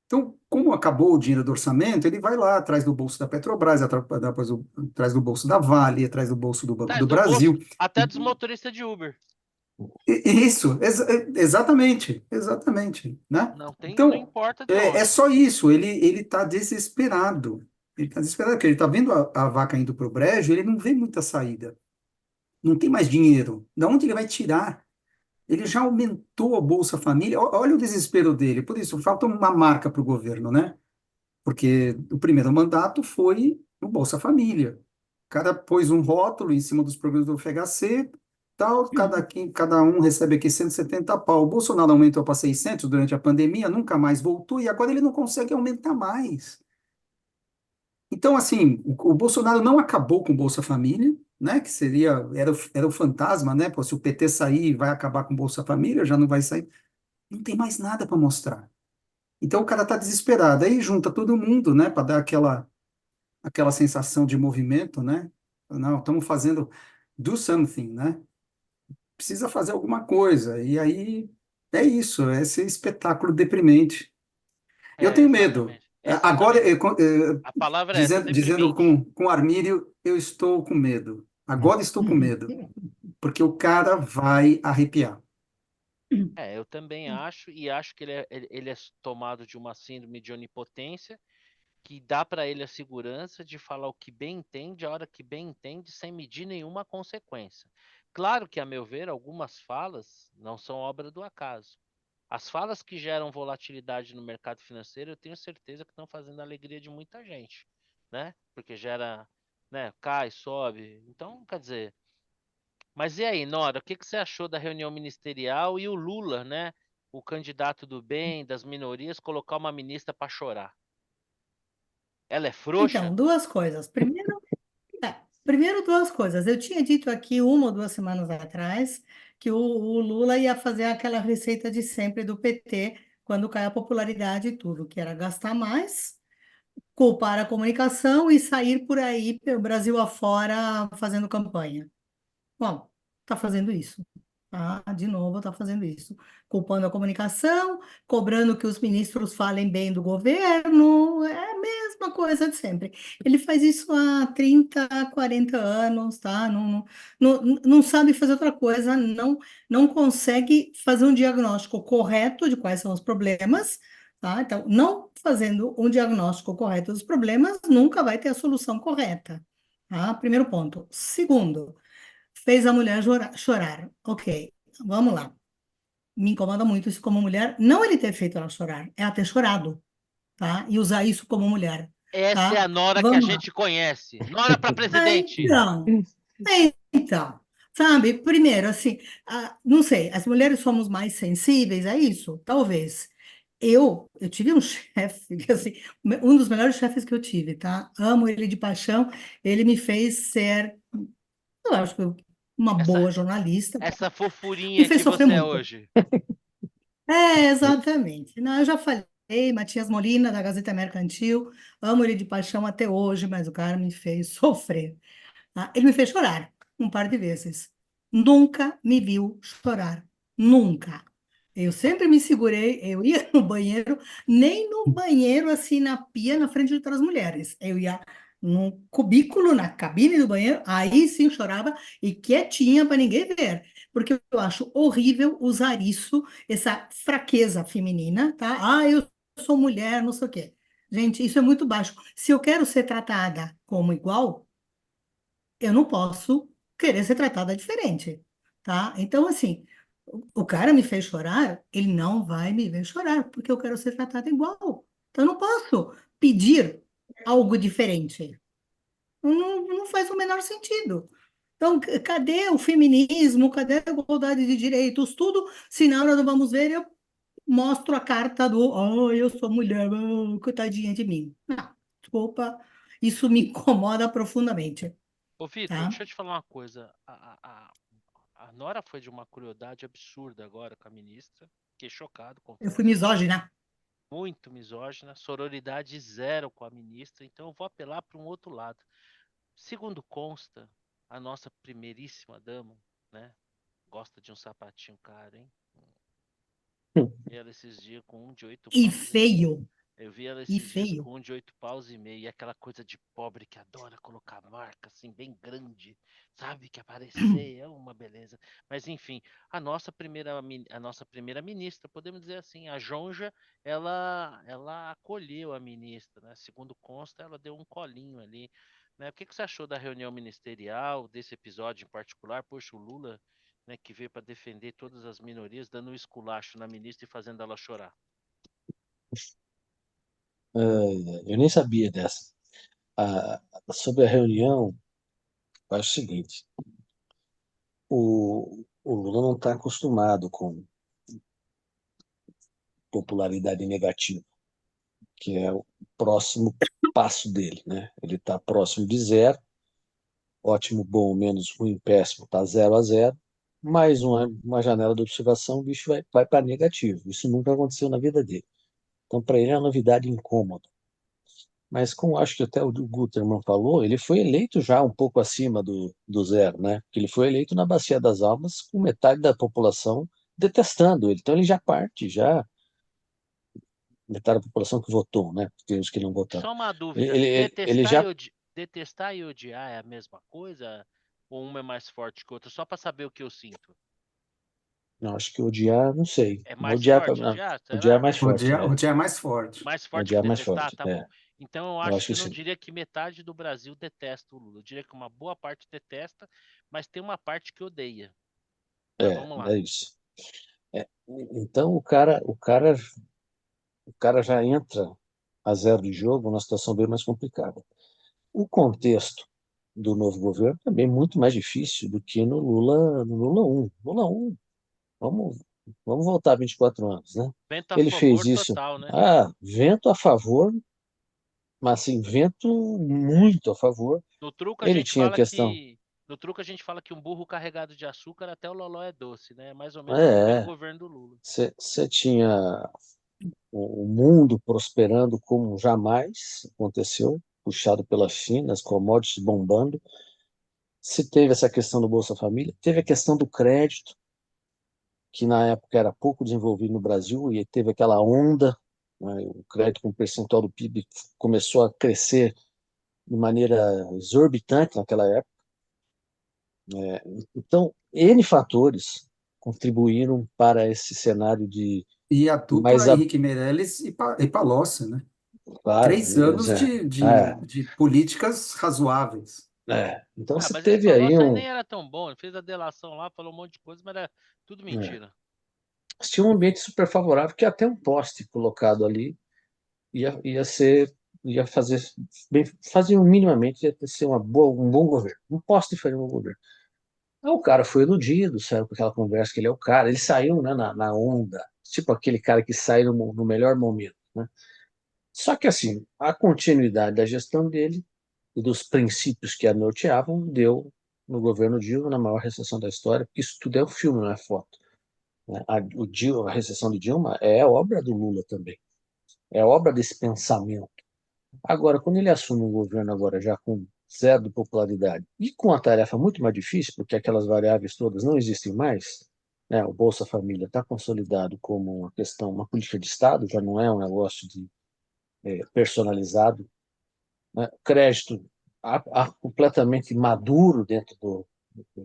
Então, como acabou o dinheiro do orçamento, ele vai lá atrás do bolso da Petrobras, atrás do bolso da Vale, atrás do bolso do Banco Traz do do bolso Brasil. até dos motoristas de Uber. Isso, exatamente, exatamente, né? Não Então, importa de é onde. só isso, ele está desesperado. Ele está desesperado, porque ele está vendo a vaca indo para o brejo, ele não vê muita saída. Não tem mais dinheiro. Da onde ele vai tirar? Ele já aumentou a Bolsa Família. Olha o desespero dele. Por isso, falta uma marca para o governo, né? Porque o primeiro mandato foi o Bolsa Família. O cara pôs um rótulo em cima dos programas do FHC, tal, cada um recebe aqui 170 pau. O Bolsonaro aumentou para 600 durante a pandemia, nunca mais voltou, e agora ele não consegue aumentar mais. Então, assim, o Bolsonaro não acabou com o Bolsa Família, né, que era o fantasma, né, pô, se o PT sair, vai acabar com o Bolsa Família, já não vai sair. Não tem mais nada para mostrar. Então, o cara está desesperado. Aí junta todo mundo, né, para dar aquela sensação de movimento, né? Não, estamos fazendo do something, né? Precisa fazer alguma coisa. E aí é isso, é esse espetáculo deprimente. Eu tenho medo. Exatamente. Agora, Exatamente. A palavra é essa, dizendo deprimente. com Armírio, eu estou com medo. Agora estou com medo, porque o cara vai arrepiar. Eu também acho, e acho que ele é tomado de uma síndrome de onipotência, que dá para ele a segurança de falar o que bem entende, a hora que bem entende, sem medir nenhuma consequência. Claro que, a meu ver, algumas falas não são obra do acaso. As falas que geram volatilidade no mercado financeiro, eu tenho certeza que estão fazendo a alegria de muita gente, né? Porque gera, né, cai, sobe. Então, quer dizer, mas e aí, Nora, o que você achou da reunião ministerial e o Lula, né? o candidato do bem, das minorias, colocar uma ministra para chorar? Ela é Então, frouxa? duas coisas. Primeiro, duas coisas. Eu tinha dito aqui 1 ou 2 semanas atrás que o Lula ia fazer aquela receita de sempre do PT quando cai a popularidade e tudo, que era gastar mais, culpar a comunicação e sair por aí, pelo Brasil afora, fazendo campanha. Bom, está fazendo isso. Tá? De novo, está fazendo isso. Culpando a comunicação, cobrando que os ministros falem bem do governo, é a mesma coisa de sempre. Ele faz isso há 30, 40 anos, tá? Não sabe fazer outra coisa, não consegue fazer um diagnóstico correto de quais são os problemas, tá? Então, não fazendo um diagnóstico correto dos problemas, nunca vai ter a solução correta, tá? Primeiro ponto. Segundo, fez a mulher chorar. Ok, vamos lá. Me incomoda muito isso como mulher. Não ele ter feito ela chorar, ela ter chorado, tá? E usar isso como mulher, Essa é tá? a Nora que a Vamos lá. gente conhece. Nora para Ah, presidente. então, então, sabe? Primeiro, assim, não sei, as mulheres somos mais sensíveis a isso? Talvez. Eu tive um chefe, que, assim, um dos melhores chefes que eu tive, tá? Amo ele de paixão. Ele me fez ser, eu acho que uma Essa, boa jornalista. essa Me fofurinha fez que sofrer você é muito. hoje. É, exatamente. Não, eu já falei, Matias Molina, da Gazeta Mercantil, amo ele de paixão até hoje, mas o cara me fez sofrer. Tá? Ele me fez chorar 1 par de vezes. Nunca me viu chorar. Nunca. Eu sempre me segurei, eu ia no banheiro, nem no banheiro assim na pia, na frente de outras mulheres. Eu ia num cubículo, na cabine do banheiro, aí sim chorava e quietinha para ninguém ver. Porque eu acho horrível usar isso, essa fraqueza feminina, tá? Ah, eu sou mulher, não sei o quê. Gente, isso é muito baixo. Se eu quero ser tratada como igual, eu não posso querer ser tratada diferente, tá? Então, assim, o cara me fez chorar, ele não vai me ver chorar, porque eu quero ser tratada igual. Então, eu não posso pedir algo diferente. Não faz o menor sentido. Então, cadê o feminismo? Cadê a igualdade de direitos? Tudo, se na hora do vamos ver, eu mostro a carta do, oh, eu sou mulher, oh, coitadinha de mim. Não, desculpa, isso me incomoda profundamente, Ô, Vitor, tá? deixa eu te falar uma coisa. A Nora foi de uma crueldade absurda agora com a ministra. Fiquei chocado, Eu fui confesso. misógina. Muito misógina, sororidade zero com a ministra. Então eu vou apelar para um outro lado. Segundo consta, a nossa primeiríssima dama, né? Gosta de um sapatinho caro, hein? Vi ela esses dias com um de oito E paus. feio, Eu vi ela e esses dias feio. com um de 8 paus e meio. E aquela coisa de pobre que adora colocar marca assim, bem grande, sabe? Que aparecer é uma beleza. Mas enfim, a nossa primeira ministra, podemos dizer assim, a Jonja, ela acolheu a ministra, né? Segundo consta, ela deu um colinho ali. Né? O que que você achou da reunião ministerial, desse episódio em particular? Poxa, o Lula, né, que veio para defender todas as minorias, dando um esculacho na ministra e fazendo ela chorar. Eu nem sabia dessa. Sobre a reunião, eu acho o seguinte: o Lula não está acostumado com popularidade negativa, que é o próximo passo dele, né? Ele está próximo de zero, ótimo, bom, menos ruim, péssimo, está 0 a 0. Mais uma janela de observação, o bicho vai para negativo. Isso nunca aconteceu na vida dele. Então, para ele é uma novidade incômoda. Mas, como acho que até o Gutermann falou, ele foi eleito já um pouco acima do zero, né? Porque ele foi eleito na Bacia das Almas com metade da população detestando ele. Então, ele já parte, já metade da população que votou, né? Tem os que não votaram. Só uma Ele, dúvida, ele já. detestar e odiar é a mesma coisa? Ou uma é mais forte que outra? Só para saber o que eu sinto. Não, acho que odiar, não sei. É Mas mais forte não, odiar? odiar é Será? mais forte, O é. dia é mais forte. Mais forte que Odiar é mais detestar? forte, Tá bom. é. Então eu Eu acho acho que que eu não sim. diria que metade do Brasil detesta o Lula. Eu diria que uma boa parte detesta, mas tem uma parte que odeia. Mas vamos lá. É isso. Então o cara já entra a zero de jogo numa situação bem mais complicada. O contexto do novo governo também é muito mais difícil do que no Lula 1. Lula 1, vamos Vamos voltar 24 anos, né? Vento a Ele fez favor isso, total, né? vento a favor, mas assim, vento muito a favor. No truco a Ele gente tinha fala questão, que. No truco a gente fala que um burro carregado de açúcar até o loló é doce, né? Mais ou menos o que foi o é, governo do Lula. você tinha o mundo prosperando como jamais aconteceu, puxado pela China, as commodities bombando. Se teve essa questão do Bolsa Família, teve a questão do crédito, que na época era pouco desenvolvido no Brasil, e teve aquela onda, né, o crédito com percentual do PIB começou a crescer de maneira exorbitante naquela época. Então, N fatores contribuíram para esse cenário E a mais dupla Henrique Meirelles e Palocci, né? claro. 3 anos de políticas razoáveis. Então Ah, você mas esse teve aí Palocci aí nem era tão bom. Ele fez a delação lá, falou um monte de coisa, mas era tudo é, mentira. tinha um ambiente super favorável, que até um poste colocado ali ia ser, ia fazer bem, fazia minimamente, ia ser um bom governo. Um poste faria um bom governo. Aí o cara foi iludido, saiu com aquela conversa que ele é o cara, ele saiu, né, na onda, tipo aquele cara que sai no melhor momento, né? Só que assim, a continuidade da gestão dele e dos princípios que a norteavam deu no governo Dilma, na maior recessão da história, porque isso tudo é um filme, não é foto, né? A recessão de Dilma é obra do Lula também, é obra desse pensamento. Agora, quando ele assume um governo agora já com zero de popularidade e com a tarefa muito mais difícil, porque aquelas variáveis todas não existem mais, né? O Bolsa Família está consolidado como uma questão, uma política de Estado, já não é um negócio personalizado, né? Crédito completamente maduro dentro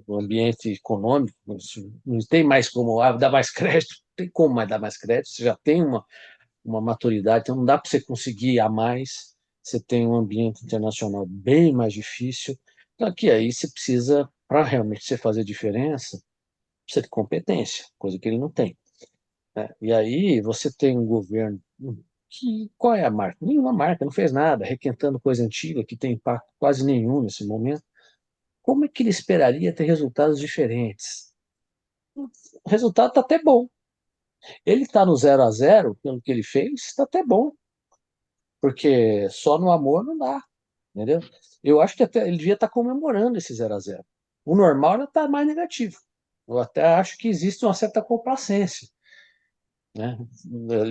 do ambiente econômico, não tem mais como dar mais crédito, não tem como mais dar mais crédito, você já tem uma maturidade, então não dá para você conseguir a mais, você tem um ambiente internacional bem mais difícil, então que aí você precisa, para realmente você fazer diferença, precisa de competência, coisa que ele não tem, né? E aí você tem um governo que, qual é a marca? Nenhuma marca, não fez nada, requentando coisa antiga, que tem impacto quase nenhum nesse momento. Como é que ele esperaria ter resultados diferentes? O resultado está até bom. Ele está no 0 a 0 pelo que ele fez, está até bom, porque só no amor não dá, entendeu? Eu acho que até ele devia estar comemorando esse 0 a 0. O normal era estar mais negativo. Eu até acho que existe uma certa complacência, né?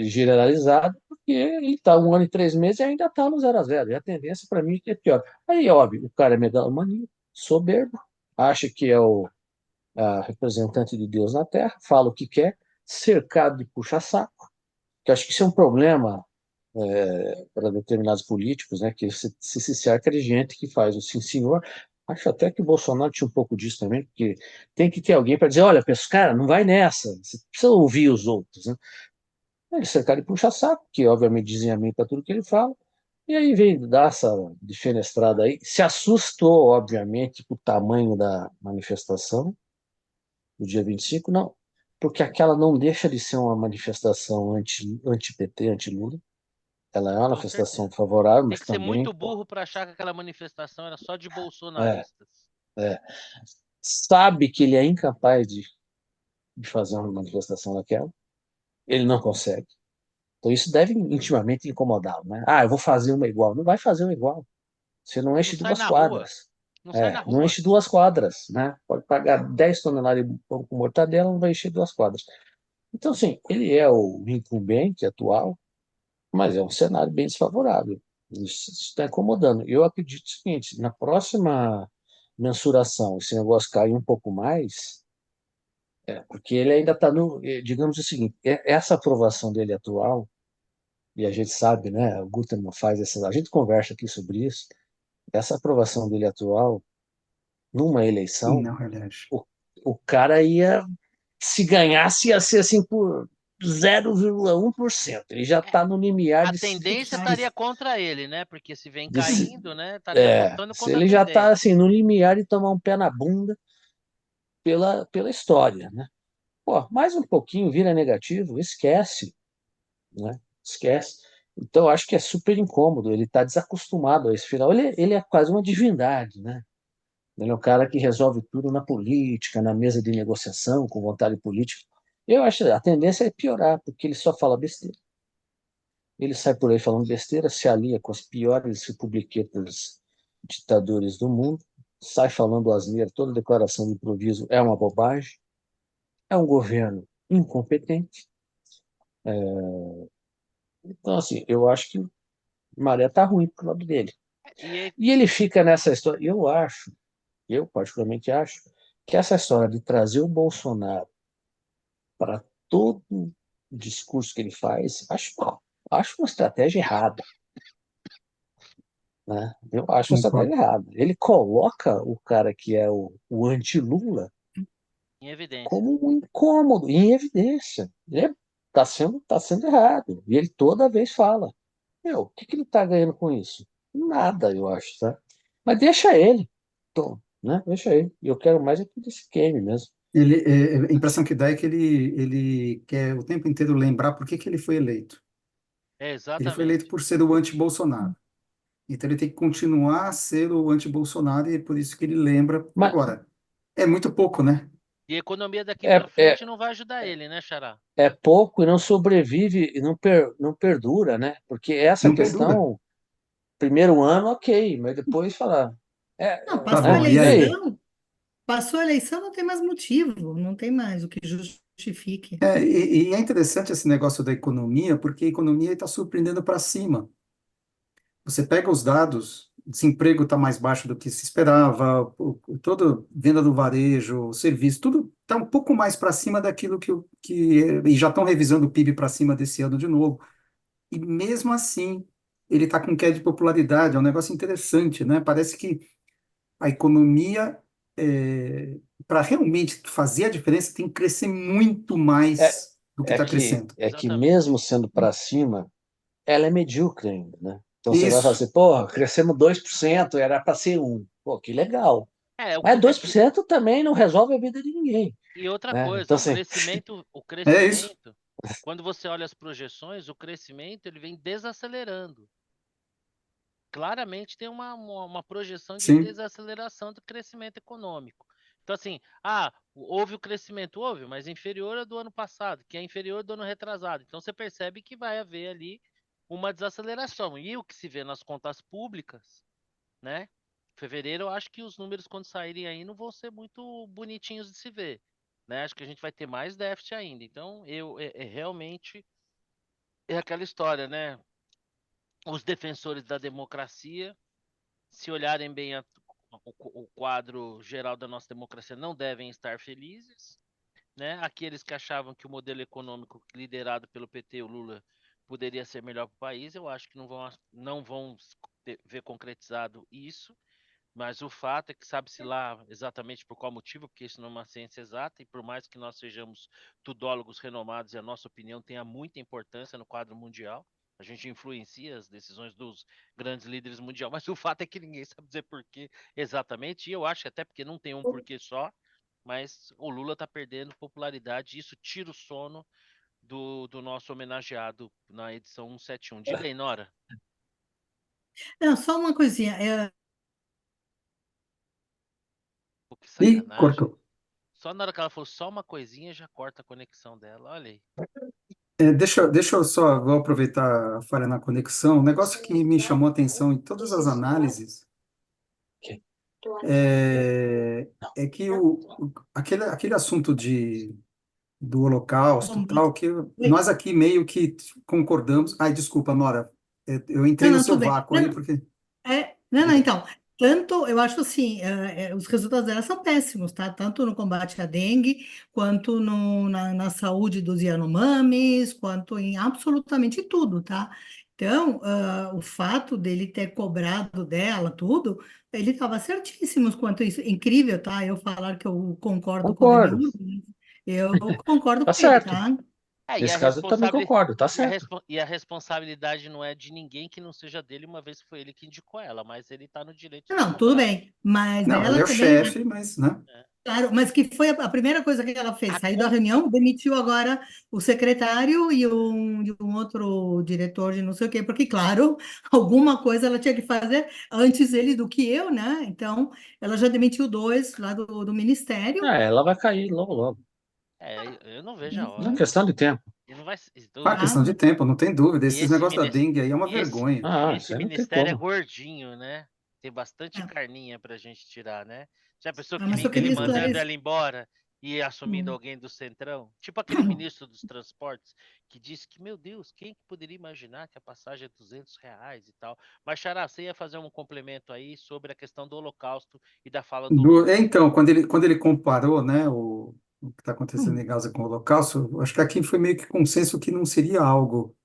Generalizado, porque ele está 1 ano e 3 meses e ainda está no 0 a 0. E a tendência para mim é pior. Aí, óbvio, o cara é megalomaníaco, soberbo, acha que é a representante de Deus na Terra, fala o que quer, cercado de puxa-saco, que acho que isso é um problema para determinados políticos, né, que se cerca de gente que faz o sim, senhor. Acho até que o Bolsonaro tinha um pouco disso também, porque tem que ter alguém para dizer, olha, pessoal, cara, não vai nessa, você precisa ouvir os outros, né? Ele cercado de puxa-saco, que obviamente dizem amém para tudo que ele fala, e aí vem dar essa defenestrada aí, se assustou, obviamente, com o tamanho da manifestação do dia 25, não, porque aquela não deixa de ser uma manifestação anti-PT, anti-Lula, ela é uma Com manifestação certeza. favorável, Tem mas que ser também, muito pô, burro para achar que aquela manifestação era só de é, bolsonaristas. é, sabe que ele é incapaz de fazer uma manifestação daquela, ele não consegue. Então isso deve intimamente incomodá-lo, né? Ah, eu vou fazer uma igual. Não vai fazer uma igual. Você não Não enche sai duas na rua. quadras. Não sai na Não rua. enche 2 quadras, né? Pode pagar 10 toneladas de pão com mortadela, não vai encher 2 quadras. Então, sim, ele é o incumbente atual, mas é um cenário bem desfavorável. Isso está incomodando. Eu acredito o seguinte: na próxima mensuração, esse negócio cair um pouco mais, porque ele ainda está no. Digamos o seguinte: essa aprovação dele atual, e a gente sabe, né? O Guterman faz essa. A gente conversa aqui sobre isso. Essa aprovação dele atual, numa eleição, Não, aliás. o, o cara ia. Se ganhasse, ia ser assim por 0,1%. Ele já É, está no limiar a de, tendência de, estaria contra ele, né? Porque se vem de, caindo, né? Estaria votando se contra a ele já está tendência. assim no limiar de tomar um pé na bunda pela história, né? Pô, mais um pouquinho vira negativo, esquece, né? Esquece. Então, eu acho que é super incômodo. Ele está desacostumado a esse final. Ele é quase uma divindade, né? Ele é um cara que resolve tudo na política, na mesa de negociação, com vontade política. Eu acho que a tendência é piorar, porque ele só fala besteira. Ele sai por aí falando besteira, se alia com as piores republiquetas ditadores do mundo, sai falando asneira, toda declaração de improviso é uma bobagem, é um governo incompetente. Então, assim, eu acho que Maré tá ruim pro lado dele. E E ele fica nessa história. Eu particularmente acho, que essa história de trazer o Bolsonaro para todo o discurso que ele faz, acho uma estratégia errada, né? Eu acho uma estratégia Concordo. errada. Ele coloca o cara que é o anti-Lula em evidência. como um incômodo, em evidência. Tá sendo errado. E ele toda vez fala. O que que ele tá ganhando com isso? Nada, eu acho, tá? Mas deixa ele. Né? Deixa ele. E eu quero mais é que ele se queime mesmo. A impressão que dá é que ele quer o tempo inteiro lembrar por que que ele foi eleito. É, Ele foi eleito exatamente. por ser o anti-Bolsonaro. Então ele tem que continuar a ser o anti-Bolsonaro e é por isso que ele lembra. Mas Agora, é muito pouco, né? E a economia daqui é, para é, frente não vai ajudar ele, né, Xará? é pouco e não sobrevive e não perdura, né? Porque essa Não perdura. questão, primeiro ano, ok, mas depois falar. Não, Tá passou a bom, Né? e E aí? aí? eleição, não tem mais motivo, não tem mais o que justifique. E é interessante esse negócio da economia, porque a economia está surpreendendo para cima. Você pega os dados, desemprego está mais baixo do que se esperava, toda venda do varejo, serviço, tudo está um pouco mais para cima daquilo e já estão revisando o PIB para cima desse ano de novo. E mesmo assim, ele está com queda de popularidade, é um negócio interessante, né? Parece que a economia, para realmente fazer a diferença, tem que crescer muito É, mais do que é está que, crescendo. é que Exatamente. mesmo sendo para cima, ela é medíocre ainda, né? Então você vai falar Isso, assim, porra, crescemos 2%, era para ser 1%. Pô, que legal. É, Mas é dois por que cento também não resolve a vida de ninguém, e outra né? Então, coisa, assim, o é isso. crescimento, quando você olha as projeções, o crescimento ele vem desacelerando. Claramente tem uma projeção de Sim, desaceleração do crescimento econômico. Então, assim, houve o crescimento, houve, mas inferior ao do ano passado, que é inferior ao do ano retrasado. Então, você percebe que vai haver ali uma desaceleração. E o que se vê nas contas públicas, né? Fevereiro, eu acho que os números, quando saírem aí, não vão ser muito bonitinhos de se ver. Né? Acho que a gente vai ter mais déficit ainda. Então, realmente é aquela história, né? Os defensores da democracia, se olharem bem o quadro geral da nossa democracia, não devem estar felizes, né? Aqueles que achavam que o modelo econômico liderado pelo PT, o Lula, poderia ser melhor para o país, eu acho que não vão ver concretizado isso. Mas o fato é que sabe-se lá exatamente por qual motivo, porque isso não é uma ciência exata, e por mais que nós sejamos tudólogos renomados e a nossa opinião tenha muita importância no quadro mundial, a gente influencia as decisões dos grandes líderes mundiais, mas o fato é que ninguém sabe dizer porquê exatamente, e eu acho que até porque não tem um porquê só, mas o Lula está perdendo popularidade, e isso tira o sono do nosso homenageado na edição 171. Diga aí, Nora. Não, só uma coisinha. Pô, que e sacanagem. cortou. Só na hora que ela falou só uma coisinha, já corta a conexão dela. Olha aí. Deixa eu só, vou aproveitar a falha na conexão. Um negócio que me chamou a atenção em todas as análises é que aquele assunto do Holocausto, tal, que nós Oi. aqui meio que concordamos. Ai, desculpa, Nora, eu entrei Não, no não, seu tudo bem. vácuo aí, porque. Não, Diga. então, eu acho assim, os resultados dela são péssimos, tá? Tanto no combate à dengue, quanto na saúde dos Yanomamis, quanto em absolutamente tudo, tá? Então, o fato dele ter cobrado dela tudo, ele estava certíssimo quanto isso. Incrível, tá? Eu falar que eu concordo com o concordo. Demiurgo, eu concordo Tá com ele, certo. tá? E Nesse caso eu também concordo, tá certo. a responsabilidade não é de ninguém que não seja dele, uma vez que foi ele que indicou ela, mas ele tá no direito de Não, tudo cobrar. bem, mas Não, ele ela é o também. chefe, mas, né? Né? Claro, mas que foi a primeira coisa que ela fez, A sair da culpa. reunião, demitiu agora o secretário e um outro diretor de não sei o quê, porque, claro, alguma coisa ela tinha que fazer antes ele do que eu, né? Então, ela já demitiu dois lá do ministério. Ela vai cair logo, logo. Eu não vejo a Não é hora. questão de tempo. E não vai, Ah, questão de tempo, não tem dúvida. e Esses esse, negócios da minis- dengue aí é uma e esse, vergonha. e Isso esse aí não tem ministério é como. gordinho, né? Tem bastante Ah, carninha pra gente tirar, né? Já pensou que mas eu fica ele queria mandando esclarecer. ela embora e assumindo Hum. alguém do Centrão? Tipo aquele ministro dos transportes que disse que, meu Deus, quem que poderia imaginar que a passagem é R$ 200 e tal? Mas, Xará, você ia fazer um complemento aí sobre a questão do Holocausto e da fala do Lula. Então, quando ele comparou, né, o que está acontecendo em Gaza com o Holocausto, eu acho que aqui foi meio que consenso que não seria algo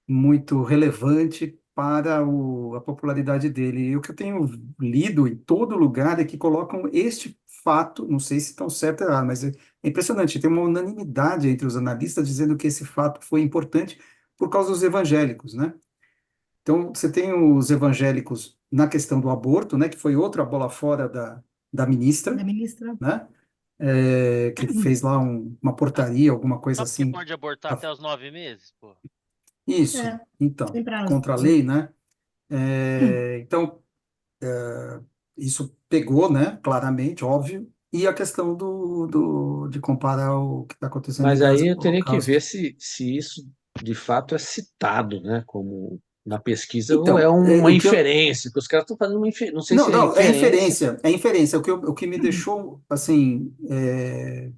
muito relevante para a popularidade dele. E o que eu tenho lido em todo lugar é que colocam este fato, não sei se estão certo ou errado, mas é impressionante, tem uma unanimidade entre os analistas dizendo que esse fato foi importante por causa dos evangélicos, né? Então, você tem os evangélicos na questão do aborto, né, que foi outra bola fora da ministra, Da ministra. né, que fez lá uma Ah, portaria, alguma coisa só porque assim. pode abortar a- até os 9 meses, pô. Isso, É, então, sem prazo. contra a lei, né? Então, isso pegou, né, claramente, óbvio, e a questão de comparar o que está acontecendo em Mas Gaza aí com eu o teria que ver Holocausto. se isso de fato é citado, né? Como na pesquisa ou é Então, uma o que eu, inferência, porque os caras estão fazendo uma inferência. Não sei não, se é não, é inferência. inferência, é inferência. O que me deixou, assim, é,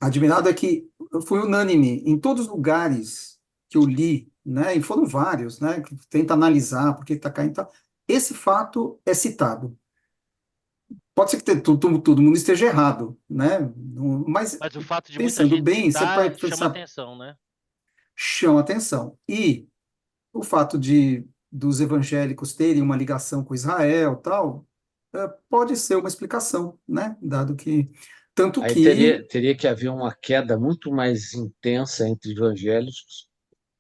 admirado é que foi unânime em todos os lugares que eu li, né, e foram vários, né, que tenta analisar por que está caindo, e tal. Esse fato é citado. Pode ser que todo mundo esteja errado, né, mas Mas o fato de muita pensando gente bem, você vai citar chama pensar, atenção, né? chama atenção. E o fato dos evangélicos terem uma ligação com Israel, tal, pode ser uma explicação, né? Dado que tanto Aí que teria que haver uma queda muito mais intensa entre evangélicos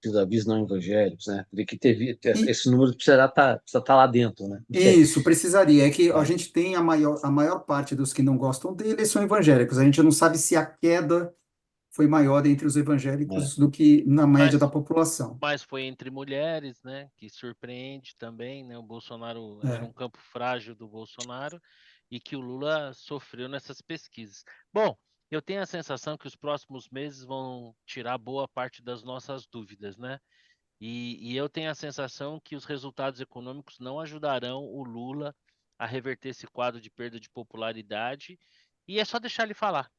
vis-à-vis não evangélicos, né? Teria que e esse número precisa estar lá dentro, né? Não sei. isso precisaria é que a É, gente tem a maior parte dos que não gostam dele são evangélicos. A gente não sabe se a queda foi maior entre os é. evangélicos do que na média da Mas, população. mas foi entre mulheres, né? Que surpreende também, né? O Bolsonaro era É. um campo frágil do Bolsonaro e que o Lula sofreu nessas pesquisas. Bom, eu tenho a sensação que os próximos meses vão tirar boa parte das nossas dúvidas, né? E eu tenho a sensação que os resultados econômicos não ajudarão o Lula a reverter esse quadro de perda de popularidade. E é só deixar ele falar,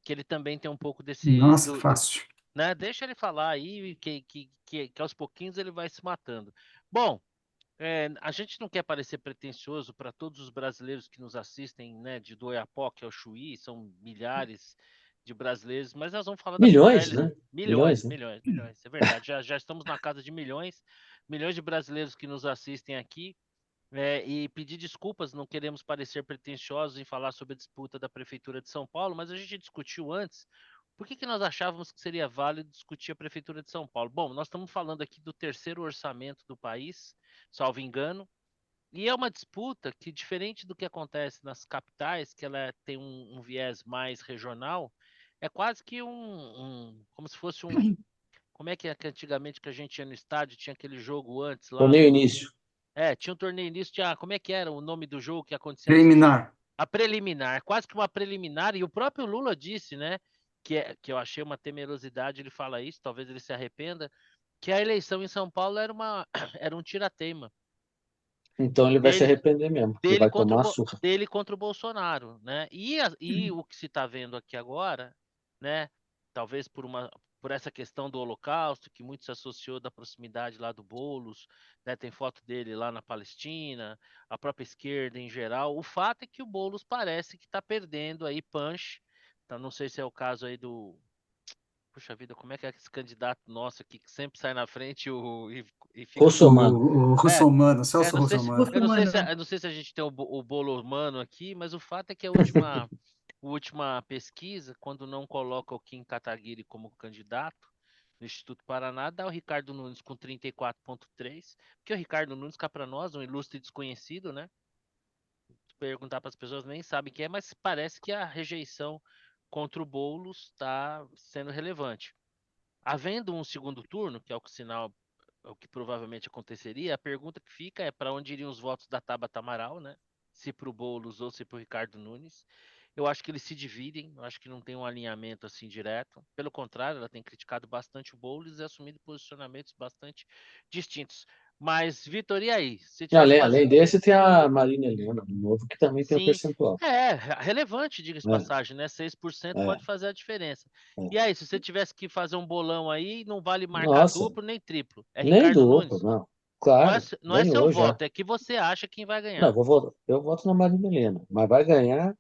que ele também tem um pouco desse Nossa, fácil. né? Deixa ele falar aí que aos pouquinhos ele vai se matando. Bom, a gente não quer parecer pretensioso para todos os brasileiros que nos assistem, né? De Oiapoque ao Chuí, são milhares de brasileiros, mas nós vamos falar da Milhões, popularidade. né? Milhões, Milhões, né? milhões, milhões, é verdade. Já estamos na casa de milhões, milhões de brasileiros que nos assistem aqui. E pedir desculpas, não queremos parecer pretensiosos em falar sobre a disputa da Prefeitura de São Paulo, mas a gente discutiu antes por que nós achávamos que seria válido discutir a Prefeitura de São Paulo. Bom, nós estamos falando aqui do terceiro orçamento do país, salvo engano, e é uma disputa que, diferente do que acontece nas capitais, que ela tem um viés mais regional, é quase que como se fosse como é que antigamente que a gente ia no estádio, tinha aquele jogo antes lá Torneio do início. tinha um torneio início, como é que era o nome do jogo que acontecia antes do jogo? Preliminar. A preliminar, quase que uma preliminar, e o próprio Lula disse, né, que eu achei uma temerosidade, ele fala isso, talvez ele se arrependa, que a eleição em São Paulo era um tirateima Então ele vai se dele, arrepender mesmo, porque dele vai contra tomar a surra. dele contra o Bolsonaro, né? E o que se está vendo aqui agora, né? Talvez por essa questão do Holocausto, que muito se associou da proximidade lá do Boulos, né? Tem foto dele lá na Palestina, a própria esquerda em geral. O fato é que o Boulos parece que está perdendo aí punch. Então, não sei se é o caso aí do. Puxa vida, como é que é esse candidato nosso aqui que sempre sai na frente e fica Russomano. O é, Russomano, Celso não sei se, Russomano. eu não sei se a gente tem o bolo humano aqui, mas o fato é que a última pesquisa, quando não coloca o Kim Kataguiri como candidato no Instituto Paraná, dá o Ricardo Nunes com 34,3, porque o Ricardo Nunes, cá para nós, um ilustre desconhecido, né? Se perguntar para as pessoas nem sabem quem é, mas parece que a rejeição contra o Boulos está sendo relevante. Havendo um segundo turno, que é o que sinal o que provavelmente aconteceria, a pergunta que fica é para onde iriam os votos da Tabata Amaral, né? Se para o Boulos ou se para o Ricardo Nunes. Eu acho que eles se dividem, eu acho que não tem um alinhamento assim direto. Pelo contrário, ela tem criticado bastante o Boulos e assumido posicionamentos bastante distintos. Mas, Vitor, e aí? Se tivesse que Além fazer. desse, tem a Marina Helena, do Novo, que também tem um Sim, percentual. relevante, diga-se de É, passagem, né? 6% é, pode fazer a diferença. é. E aí, se você tivesse que fazer um bolão aí, não vale marcar Nossa, duplo nem triplo. É nem Ricardo duplo, Nunes? não. Não é, Claro, não é seu ganhou já. voto, é que você acha quem vai Não, ganhar. eu voto na Marina Helena, mas vai ganhar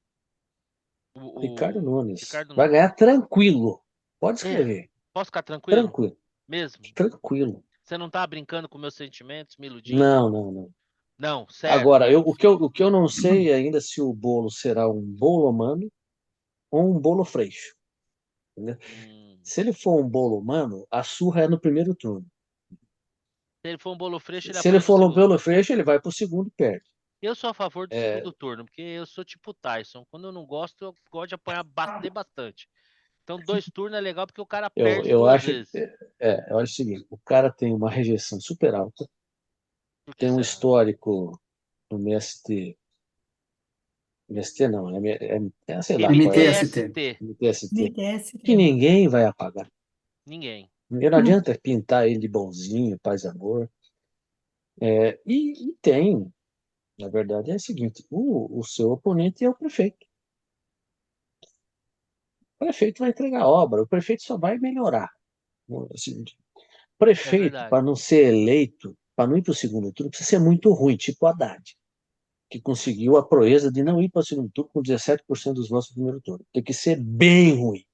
o Ricardo O Nunes. Ricardo Vai Nunes. ganhar tranquilo. Pode É, escrever. posso ficar tranquilo? Tranquilo, Mesmo? tranquilo. Você não tá brincando com meus sentimentos, me iludindo? Não, não, não. Não, certo. Agora, o que eu não sei ainda se o bolo será um bolo humano ou um bolo freixo. Entendeu? Hum. Se ele for um bolo humano, a surra é no primeiro turno. Se ele for um bolo freixo, ele Se ele apanha no for um segundo. bolo freixo, ele vai pro segundo e perde. Eu sou a favor do É, segundo turno, porque eu sou tipo o Tyson. Quando eu não gosto, eu gosto de apanhar, bater bastante. Então, 2 turnos é legal porque o cara perde eu duas acho, vezes. eu acho o seguinte, o cara tem uma rejeição super alta, Por que tem um será? histórico no MST, MST não, sei lá qual é, MTST. MTST. MTST, que MTST. ninguém vai apagar. Ninguém. E não adianta pintar ele de bonzinho, paz e amor. E tem, na verdade, é o seguinte, o seu oponente é o prefeito. O prefeito vai entregar a obra, o prefeito só vai melhorar. Assim, É prefeito, verdade. para não ser eleito, para não ir para o segundo turno, precisa ser muito ruim, tipo Haddad, que conseguiu a proeza de não ir para o segundo turno com 17% dos votos no primeiro turno. Tem que ser bem ruim.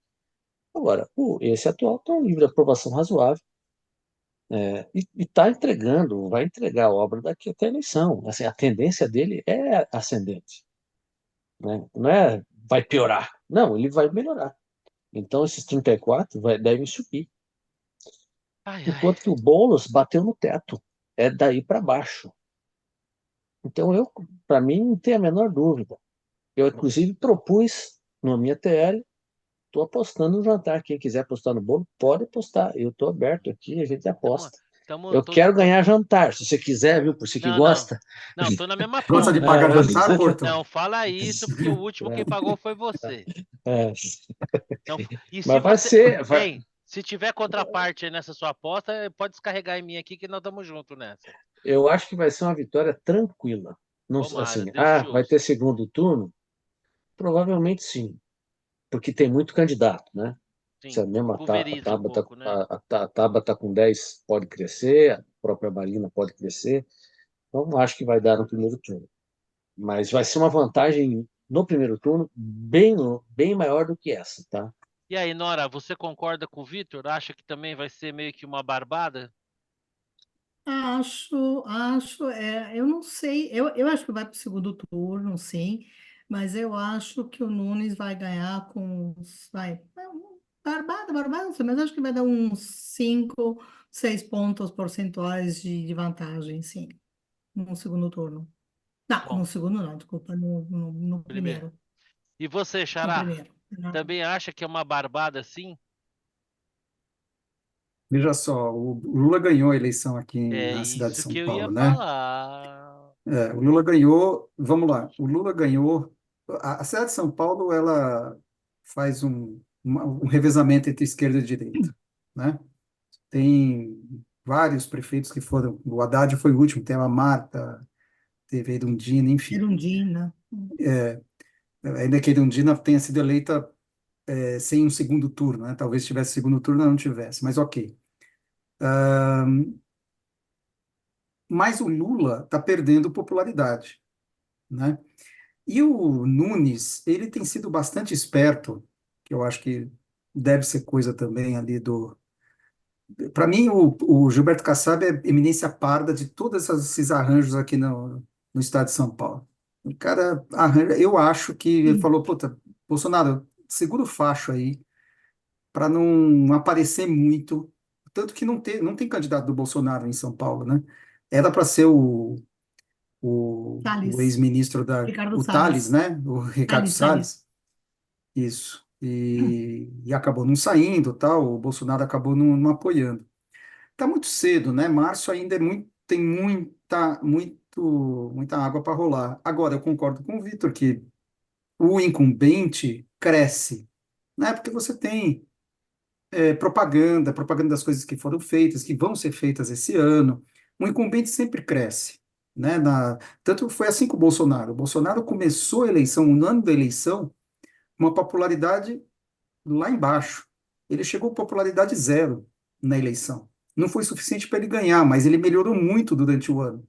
Agora, esse atual tem um nível de aprovação razoável, e está entregando, vai entregar a obra daqui até a eleição. Assim, a tendência dele é ascendente, né? Não é vai piorar, não, ele vai melhorar. Então, esses 34 devem subir. Ai, ai. Enquanto que o Boulos bateu no teto. É daí para baixo. Então, para mim, não tem a menor dúvida. Eu, inclusive, propus na minha TL, estou apostando no jantar. Quem quiser apostar no bolo, pode apostar. Eu estou aberto aqui, a gente Tamo, aposta. tamo, Eu quero ganhar jantar. Se você quiser, viu? Por você que Não, não. gosta. Não, tô na mesma Gosta de conta. pagar jantar, Porto? Não, fala isso, porque o último quem pagou foi você. É, Não, e se mas vai você. ser. Hein, se tiver contraparte aí nessa sua aposta, pode descarregar em mim aqui que nós estamos juntos nessa. Eu acho que vai ser uma vitória tranquila. Não, Tomara, assim, Deus te vai ter ouça. segundo turno? Provavelmente sim, porque tem muito candidato, né? Se Sim, a mesma pulveriza um pouco, né? A Taba está com 10, pode crescer, a própria Marina pode crescer. Então, não acho que vai dar no primeiro turno. Mas vai ser uma vantagem no primeiro turno bem maior do que essa, tá? E aí, Nora, você concorda com o Vitor? Acha que também vai ser meio que uma barbada? Eu não sei, eu acho que vai para o segundo turno, sim, mas eu acho que o Nunes vai ganhar barbada, não sei, mas acho que vai dar uns 5, 6 pontos percentuais de vantagem, sim, no segundo turno. Não, Bom, no segundo não, desculpa, no primeiro. primeiro, E você, no Xará, primeiro. também acha que é uma barbada assim? Veja só, o Lula ganhou a eleição aqui É na cidade de isso São que eu ia Paulo, né? falar. O Lula ganhou, vamos lá, o Lula ganhou. A cidade de São Paulo, ela faz um revezamento entre esquerda e direita, né? Tem vários prefeitos que foram, o Haddad foi o último, tem a Marta, teve a Erundina, enfim. Erundina. Ainda que a Erundina tenha sido eleita sem um segundo turno, né? Talvez tivesse segundo turno, ela não tivesse, mas ok. Mas o Lula está perdendo popularidade, né? E o Nunes, ele tem sido bastante esperto, que eu acho que deve ser coisa também ali do. Para mim, o Gilberto Kassab é eminência parda de todos esses arranjos aqui no estado de São Paulo. O cara arranja, eu acho que ele falou, puta, Bolsonaro, segura o facho aí, para não aparecer muito. Tanto que não tem candidato do Bolsonaro em São Paulo, né? Era para ser o Salles, ex-ministro Ricardo o Salles, Salles. né? O Ricardo Salles. Salles. Isso. E acabou não saindo, tal. O Bolsonaro acabou não apoiando. Tá muito cedo, né? Março ainda tem muita água para rolar. Agora, eu concordo com o Vitor que o incumbente cresce, né? Porque você tem propaganda das coisas que foram feitas, que vão ser feitas esse ano. O incumbente sempre cresce, né? Tanto foi assim com o Bolsonaro. O Bolsonaro começou a eleição, no ano da eleição, uma popularidade lá embaixo. Ele chegou a popularidade zero na eleição. Não foi suficiente para ele ganhar, mas ele melhorou muito durante o ano.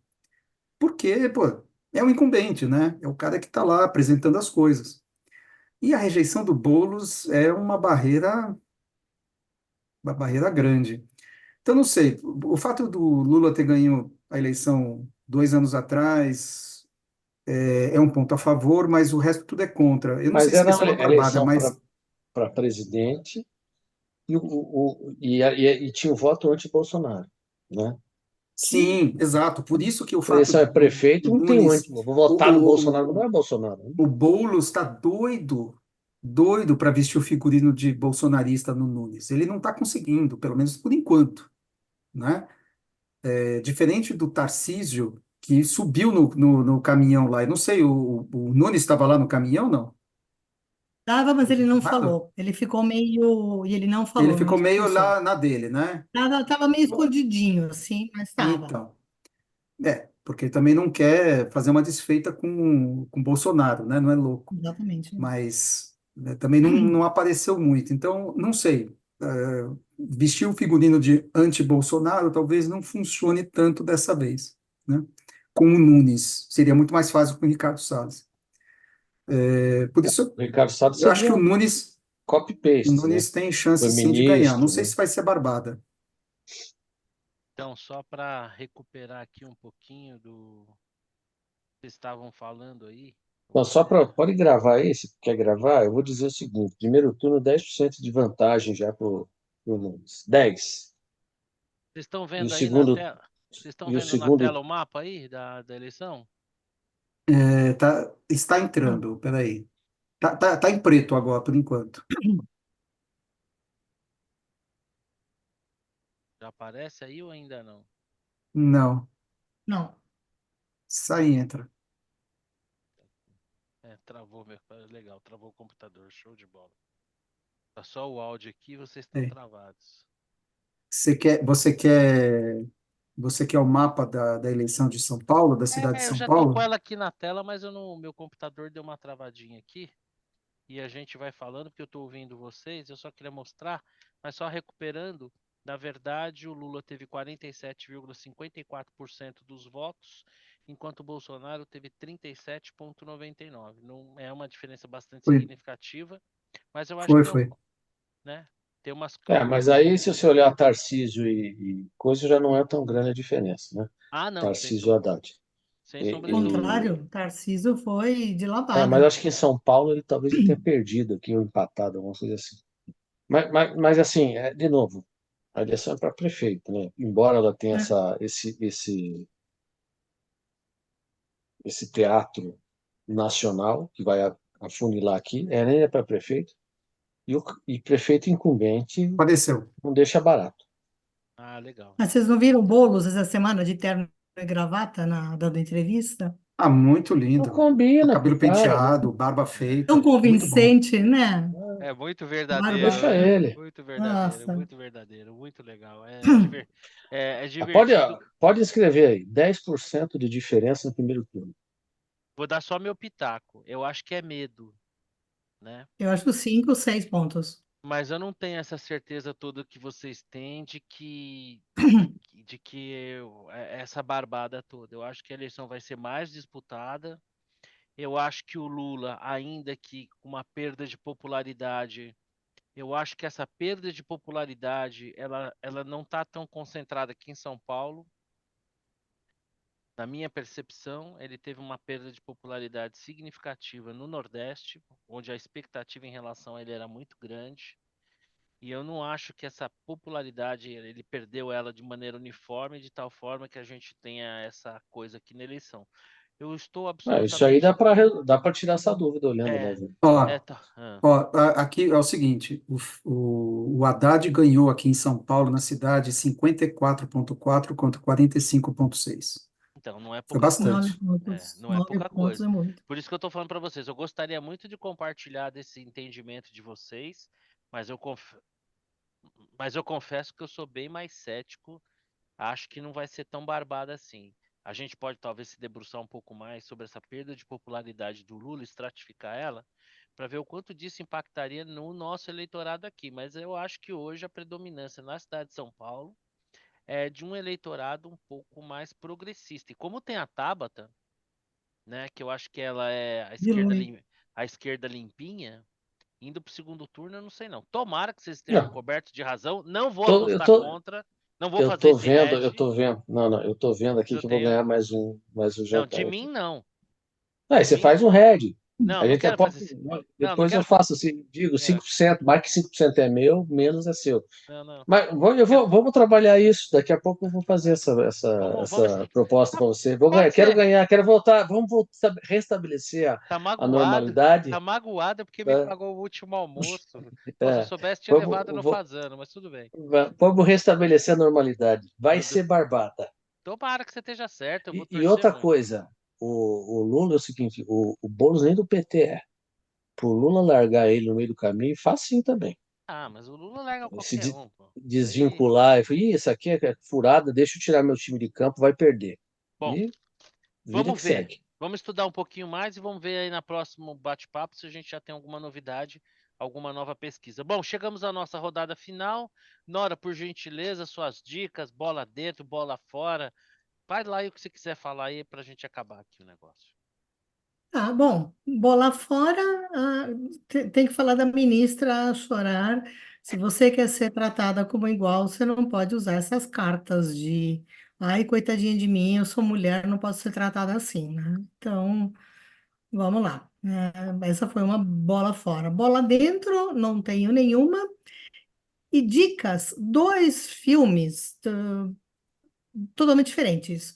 Porque, pô, é um incumbente, né? É o cara que está lá apresentando as coisas. E a rejeição do Boulos é uma barreira grande. Então, não sei, o fato do Lula ter ganho a eleição 2 anos atrás é um ponto a favor, mas o resto tudo é contra. Eu não sei Mas se era vai ser uma uma barbada, eleição mas para presidente e tinha o voto anti-Bolsonaro, né? sim, exato. Por isso que o A fato eleição é do prefeito, não tem um anti. Nunes, Vou o, votar no Bolsonaro, mas o, não o, é Bolsonaro, né? o Boulos está doido para vestir o figurino de bolsonarista no Nunes. Ele não está conseguindo, pelo menos por enquanto, né? Diferente do Tarcísio, que subiu no caminhão lá. Eu não sei, o Nunes estava lá no caminhão, não? Tava, mas Foi ele não filmado? falou. Ele ficou meio. E ele não Ele falou no ficou meio discurso. lá na dele, né? Tava meio escondidinho, assim, mas tava. Então, porque também não quer fazer uma desfeita com Bolsonaro, né? Não é louco. Exatamente. Mas também não apareceu muito. Então, não sei. Vestir o figurino de anti-Bolsonaro talvez não funcione tanto dessa vez, né? Com o Nunes. Seria muito mais fácil com o Ricardo Salles. Por isso, O Ricardo Salles eu acho que o seria Nunes, o copy-paste, né? Nunes tem Foi chance sim de ganhar. Não ministro, sei né? se vai ser barbada. Então, só para recuperar aqui um pouquinho do que vocês estavam falando aí, Então, pode gravar esse, quer gravar? Eu vou dizer o seguinte: primeiro turno, 10% de vantagem já para o Nunes. 10. vocês estão E o vendo aí na segundo, tela? Vocês estão e o vendo na tela segundo, o mapa aí da eleição? Está entrando, peraí. Tá em preto agora, por enquanto. Já aparece aí ou ainda não? Não, Não. sai e entra. Travou meu. Legal, travou o computador, show de bola. Tá só o áudio aqui, vocês estão É. travados. Você quer o mapa da eleição de São Paulo, da cidade de Eu São já tô com Paulo? ela aqui na tela, mas meu computador deu uma travadinha aqui. E a gente vai falando, porque eu estou ouvindo vocês, eu só queria mostrar, mas só recuperando, na verdade, o Lula teve 47,54% dos votos, enquanto o Bolsonaro teve 37,99%. Não é uma diferença bastante Foi, significativa, mas eu acho que foi. né, tem umas. mas aí se você olhar Tarcísio e coisa, já não é tão grande a diferença, né? Ah, não, Tarcísio e Haddad. sem sombra de dúvida. E, Contrário, Tarcísio foi de mas lavada. acho que em São Paulo ele talvez ele tenha perdido aqui, ou empatado, alguma coisa assim. Mas assim, de novo, a eleição é para prefeito, né? Embora ela tenha É. esse teatro nacional que vai afunilar aqui, ela ainda é para prefeito, e prefeito incumbente Apareceu. não deixa barato. Ah, legal. Mas vocês não viram o Boulos essa semana de terno e gravata dando entrevista? Ah, muito Não lindo. O combina com o cabelo cara, penteado, barba Tão feita, muito bom. convincente, né? É muito Barba. deixa verdadeiro, né? ele. Nossa. Muito verdadeiro, muito legal. É Pode, divertido. pode escrever aí, 10% de diferença no primeiro turno. Vou dar só meu pitaco. Eu acho que é medo, né? Eu acho 5, 6 pontos. Mas eu não tenho essa certeza toda que vocês têm essa barbada toda. Eu acho que a eleição vai ser mais disputada. Eu acho que o Lula, ainda que com uma perda de popularidade, eu acho que essa perda de popularidade, ela não está tão concentrada aqui em São Paulo. Na minha percepção, ele teve uma perda de popularidade significativa no Nordeste, onde a expectativa em relação a ele era muito grande. E eu não acho que essa popularidade, ele perdeu ela de maneira uniforme, de tal forma que a gente tenha essa coisa aqui na eleição. Eu estou Isso aí absolutamente. dá para tirar essa dúvida olhando, É, né? Ó, tá. aqui é o seguinte, o Haddad ganhou aqui em São Paulo, na cidade, 54,4 contra 45,6. Então, não é Foi pouca Nove coisa. bastante. pontos. Não é 9 pouca pontos coisa. é muito. Por isso que eu tô falando para vocês. Eu gostaria muito de compartilhar desse entendimento de vocês, mas mas eu confesso que eu sou bem mais cético. Acho que não vai ser tão barbada assim. A gente pode talvez se debruçar um pouco mais sobre essa perda de popularidade do Lula, estratificar ela, para ver o quanto disso impactaria no nosso eleitorado aqui. Mas eu acho que hoje a predominância na cidade de São Paulo é de um eleitorado um pouco mais progressista. E como tem a Tabata, né, que eu acho que ela é Dilui. a esquerda limpinha, indo para o segundo turno, eu não sei não. Tomara que vocês estejam Não, cobertos de razão. Não vou tô, eu apostar tô, contra, não vou eu fazer tô esse vendo, eu hedge, tô vendo. Não, não, eu tô vendo mas aqui eu que eu vou tenho. ganhar mais um Não, jantar de mim aqui. não. Aí De você mim. faz um head. Não, A não gente quero aposta, fazer esse. Não, não depois eu quero. faço assim, digo É, 5%, mais que 5% é meu, menos é seu. não, não. Mas Quero- vamos trabalhar isso. Daqui a pouco eu vou fazer vamos. essa proposta Ah, para você. pode Quero ser. ganhar, quero voltar. Vamos voltar, restabelecer Tá a magoado. Tá normalidade. magoado porque me Tá? pagou o último almoço. Pô, se eu É, soubesse, tinha vamos, levado no vo- fazano, mas tudo bem. vamos restabelecer a normalidade. Vai Meu Deus. ser barbata. Tomara que você esteja certo, eu vou E torcer outra muito. coisa, o Lula é o seguinte: o Boulos nem do PT é. Pro Lula largar ele no meio do caminho, facinho também. Ah, mas o Lula larga Se qualquer um, pô. Isso aí. desvincular e falar, "Ih, isso aqui é furada, deixa eu tirar meu time de campo, vai perder." Bom, E vida vamos que ver. segue. Vamos estudar um pouquinho mais e vamos ver aí na próximo bate-papo se a gente já tem alguma novidade, alguma nova pesquisa. Bom, chegamos à nossa rodada final. Nora, por gentileza, suas dicas, bola dentro, bola fora. Vai lá e o que você quiser falar aí pra gente acabar aqui o negócio. Ah, bom, bola fora, tem que falar da ministra a chorar. Se você quer ser tratada como igual, você não pode usar essas cartas de, ai, coitadinha de mim, eu sou mulher, não posso ser tratada assim, né? Então, vamos lá. Essa foi uma bola fora. Bola dentro, não tenho nenhuma. E dicas, dois filmes totalmente diferentes.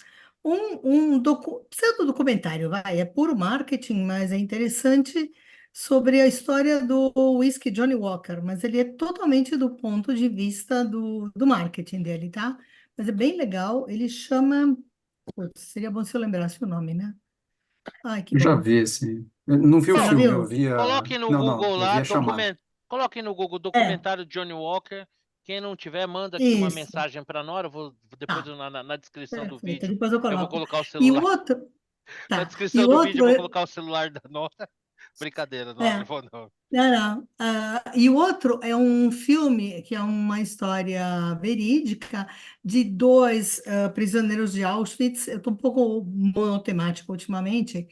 Pseudo-documentário, vai, é puro marketing, mas é interessante sobre a história do whisky Johnny Walker, mas ele é totalmente do ponto de vista do marketing dele, tá? Mas é bem legal, ele chama... Putz, seria bom se eu lembrasse o nome, né? Ai, que Eu já bom. vi esse. Eu não vi o Você já Ó, filme, eu viu? vi a. coloque no Não, não, Google eu lá, vi a chamada. coloque no Google É, documentário Johnny Walker. Quem não tiver, manda aqui uma isso. mensagem para Nora. Eu vou depois Tá, na descrição do perfeito. vídeo Depois eu eu vou coloco. colocar o E o celular. outro, Na tá. E descrição o do vídeo eu outro, vou colocar o celular da Nora. Brincadeira, Nora, não é, vou não. não, não. E o outro é um filme que é uma história verídica de dois prisioneiros de Auschwitz. Eu estou um pouco monotemática ultimamente,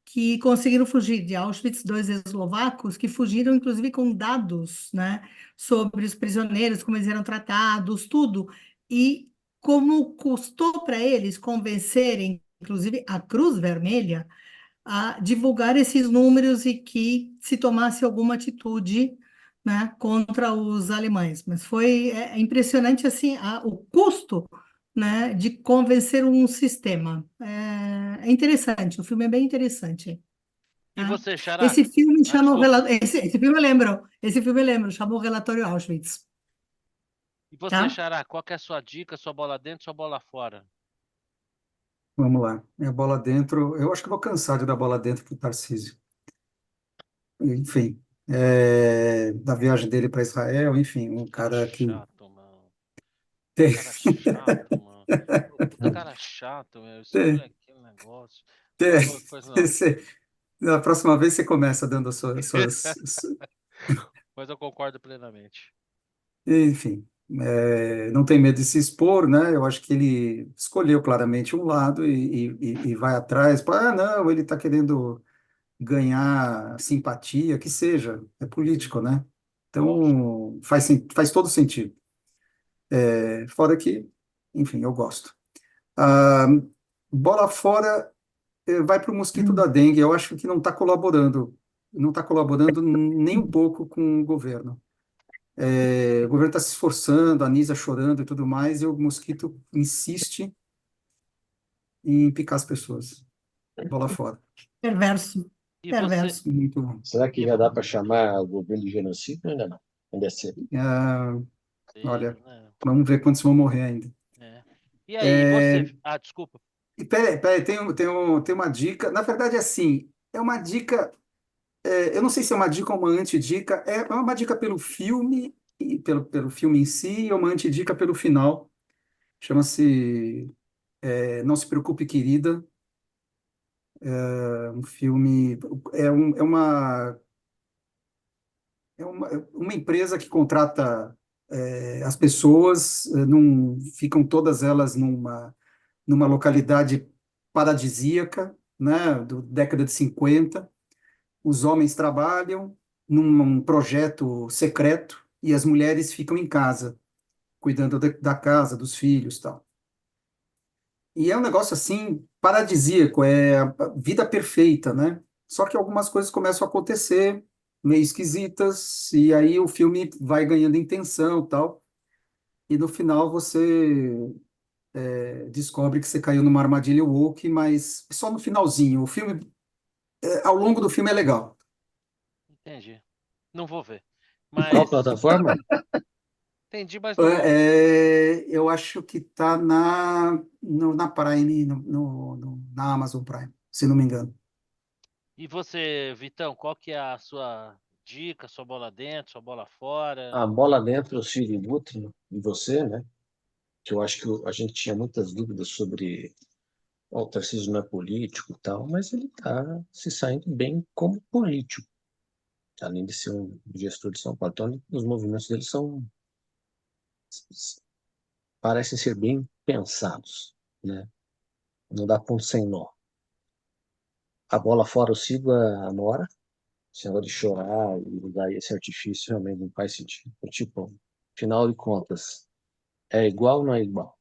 que conseguiram fugir de Auschwitz, dois eslovacos que fugiram, inclusive, com dados, né, sobre os prisioneiros, como eles eram tratados, tudo. E como custou para eles convencerem, inclusive, a Cruz Vermelha a divulgar esses números e que se tomasse alguma atitude, né, contra os alemães. Mas foi impressionante assim o custo, né, de convencer um sistema. É interessante, o filme é bem interessante. E Tá? você, Xará? Esse filme Ah, chama desculpa. esse filme eu lembro, chama o Relatório Auschwitz, E você, tá? Xará, qual que é a sua dica, sua bola dentro, sua bola fora? Vamos lá. É a bola dentro. Eu acho que eu vou cansar de dar bola dentro pro Tarcísio. Enfim, da viagem dele para Israel, enfim, um Cara cara que chato, mano. Puta tem, cara chato, mano. Pô, puta cara chato, meu. Escolha tem, aquele negócio. tem, Pois não. na próxima vez você começa dando Mas eu concordo plenamente. enfim, não tem medo de se expor, né? Eu acho que ele escolheu claramente um lado e vai atrás. Não, ele está querendo ganhar simpatia, que seja, é político, né? Lógico. Então, faz todo sentido. Fora que, enfim, eu gosto. Ah, bola fora, vai para o mosquito da dengue. Eu acho que não está colaborando nem um pouco com o governo. O governo está se esforçando, a Anisa chorando e tudo mais, e o mosquito insiste em picar as pessoas. Bola fora. Perverso, E você? perverso. Muito bom. Será que E já vo... dá para chamar o governo de genocídio? Ainda não. Ainda é cedo. Ah, Cedo, olha, né? vamos ver quantos vão morrer ainda. É. E aí, você? É, Ah, desculpa. E peraí, tem uma dica. Na verdade, é assim, é uma dica. Eu não sei se é uma dica ou uma antidica. É uma dica pelo filme, e pelo filme em si, e uma antidica pelo final. Chama-se Não Se Preocupe, Querida. É um filme. É uma empresa que contrata as pessoas, não ficam todas elas numa localidade paradisíaca, né, do década de 50. Os homens trabalham num projeto secreto e as mulheres ficam em casa, cuidando da casa, dos filhos, tal. E é um negócio assim paradisíaco, é a vida perfeita, né? Só que algumas coisas começam a acontecer meio esquisitas e aí o filme vai ganhando intenção, tal. E no final você descobre que você caiu numa armadilha woke, mas só no finalzinho. O filme, ao longo do filme é legal. Entendi. Não vou ver. Qual Mas plataforma? entendi, mas não vou ver. Eu acho que tá na Prime, na Amazon Prime, se não me engano. E você, Vitão, qual que é a sua dica, sua bola dentro, sua bola fora? A bola dentro, eu sigo o Guto e você, né? Que eu acho que a gente tinha muitas dúvidas sobre o Tarcísio não é político e tal, mas ele está se saindo bem como político, além de ser um gestor de São Paulo. Então, os movimentos dele parecem ser bem pensados, né? Não dá ponto sem nó. A bola fora eu sigo a Nora, esse negócio de chorar e usar esse artifício realmente não faz sentido. Tipo, afinal de contas, é igual ou não é igual?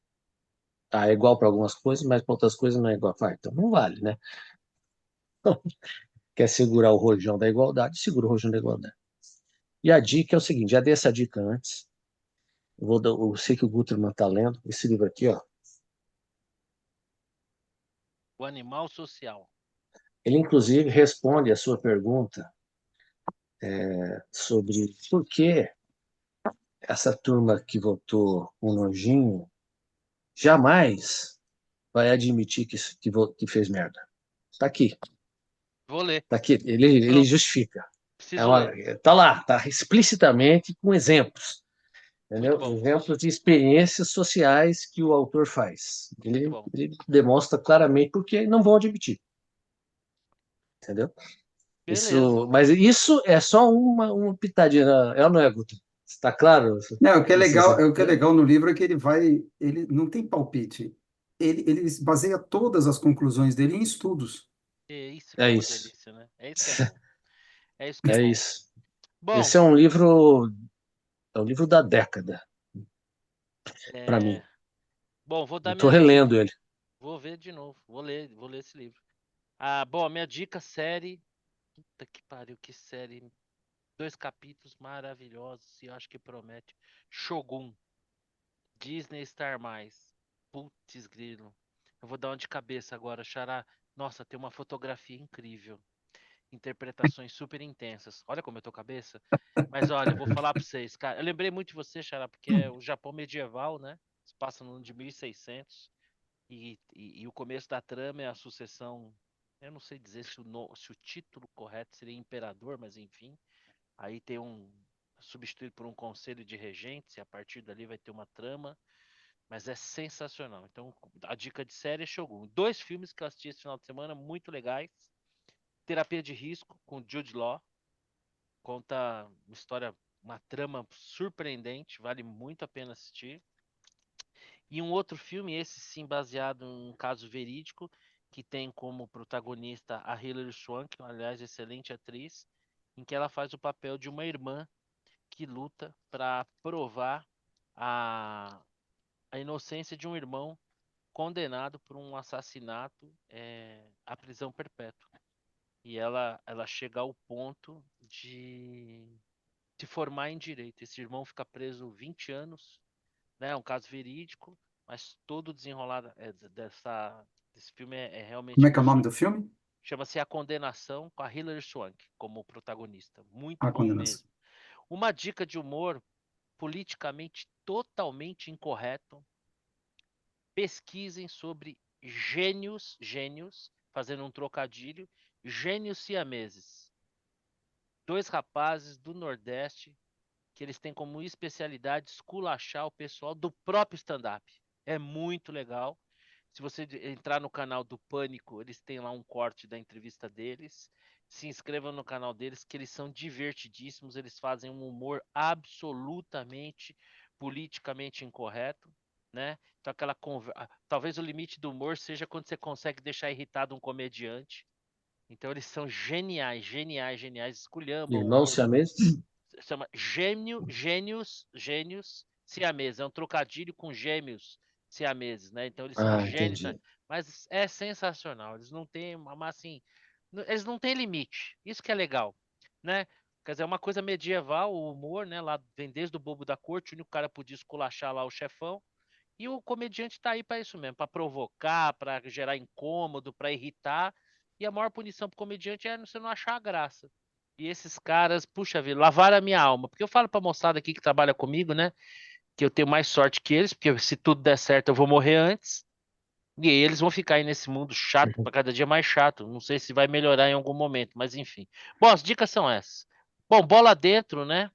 Ah, é igual para algumas coisas, mas para outras coisas não é igual. Ah, então não vale, né? Quer segurar o rojão da igualdade, segura o rojão da igualdade. E a dica é o seguinte, já dei essa dica antes, eu sei que o Gutermann está lendo esse livro aqui, ó. O animal social. Ele, inclusive, responde a sua pergunta sobre por que essa turma que votou com nojinho jamais vai admitir que fez merda. Está aqui, Vou ler. tá aqui. Ele Pronto, justifica. preciso ler. Tá lá, tá explicitamente com exemplos. Muito Entendeu? bom, Exemplos de experiências sociais que o autor faz. muito Ele, bom. ele demonstra claramente porque não vão admitir. Entendeu? Beleza. Mas isso é só uma pitadinha. É ou não é, Guto? Está claro? Não, o que é Esses, legal, o que é legal no livro é que ele não tem palpite. Ele baseia todas as conclusões dele em estudos. É isso que é é uma isso. delícia, né? É isso que é bom. É isso que é É bom. isso. Bom, Esse é um livro da década, para mim. é... bom, vou Eu dar estou minha dica. relendo ele. Vou ver de novo. Vou ler esse livro. Ah, bom, a minha dica série. Puta que pariu, que série. 2 capítulos maravilhosos e eu acho que promete. Shogun. Disney Star Mais. Putz, grilo. Eu vou dar uma de cabeça agora, Xará. Nossa, tem uma fotografia incrível. Interpretações super intensas. Olha como eu tô cabeça. Mas olha, eu vou falar pra vocês, cara. Eu lembrei muito de você, Xará, porque é o Japão medieval, né? Se passa no ano de 1600. E o começo da trama é a sucessão. Eu não sei dizer se o título correto seria imperador, mas enfim. Aí tem substituído por um conselho de regentes, e a partir dali vai ter uma trama. Mas é sensacional. Então, a dica de série é Shogun. 2 filmes que eu assisti esse final de semana, muito legais. Terapia de Risco, com Jude Law. Conta uma história, uma trama surpreendente, vale muito a pena assistir. E um outro filme, esse sim baseado em um caso verídico, que tem como protagonista a Hilary Swank, aliás, excelente atriz, em que ela faz o papel de uma irmã que luta para provar a, a inocência de um irmão condenado por um assassinato à prisão perpétua. E ela chega ao ponto de se formar em direito. Esse irmão fica preso 20 anos, né? É um caso verídico, mas todo desenrolado desse filme é Como realmente é que é o nome do filme? chama-se A Condenação, com a Hilary Swank como protagonista. Muito A bom Condenação. mesmo. Uma dica de humor politicamente totalmente incorreto. Pesquisem sobre gênios, fazendo um trocadilho, gênios siameses. 2 rapazes do Nordeste que eles têm como especialidade esculachar o pessoal do próprio stand-up. É muito legal. Se você entrar no canal do Pânico, eles têm lá um corte da entrevista deles. Se inscrevam no canal deles, que eles são divertidíssimos. Eles fazem um humor absolutamente politicamente incorreto, né? Então talvez o limite do humor seja quando você consegue deixar irritado um comediante. Então eles são geniais, geniais, geniais, esculhambam o Irmãos humor. siameses? Chama gênios siameses. É um trocadilho com gêmeos siameses, né? Então eles são Ah, gênios, entendi. mas é sensacional. Eles não têm, mas assim, eles não têm limite. Isso que é legal, né? Quer dizer, é uma coisa medieval, o humor, né? Lá vem desde o Bobo da Corte, o único cara podia esculachar lá o chefão. E o comediante tá aí para isso mesmo, para provocar, para gerar incômodo, para irritar. E a maior punição pro comediante é você não achar a graça. E esses caras, puxa vida, lavaram a minha alma. Porque eu falo pra moçada aqui que trabalha comigo, né? Que eu tenho mais sorte que eles, porque se tudo der certo eu vou morrer antes. E eles vão ficar aí nesse mundo chato, para cada dia mais chato. Não sei se vai melhorar em algum momento, mas enfim. Bom, as dicas são essas. Bom, bola dentro, né?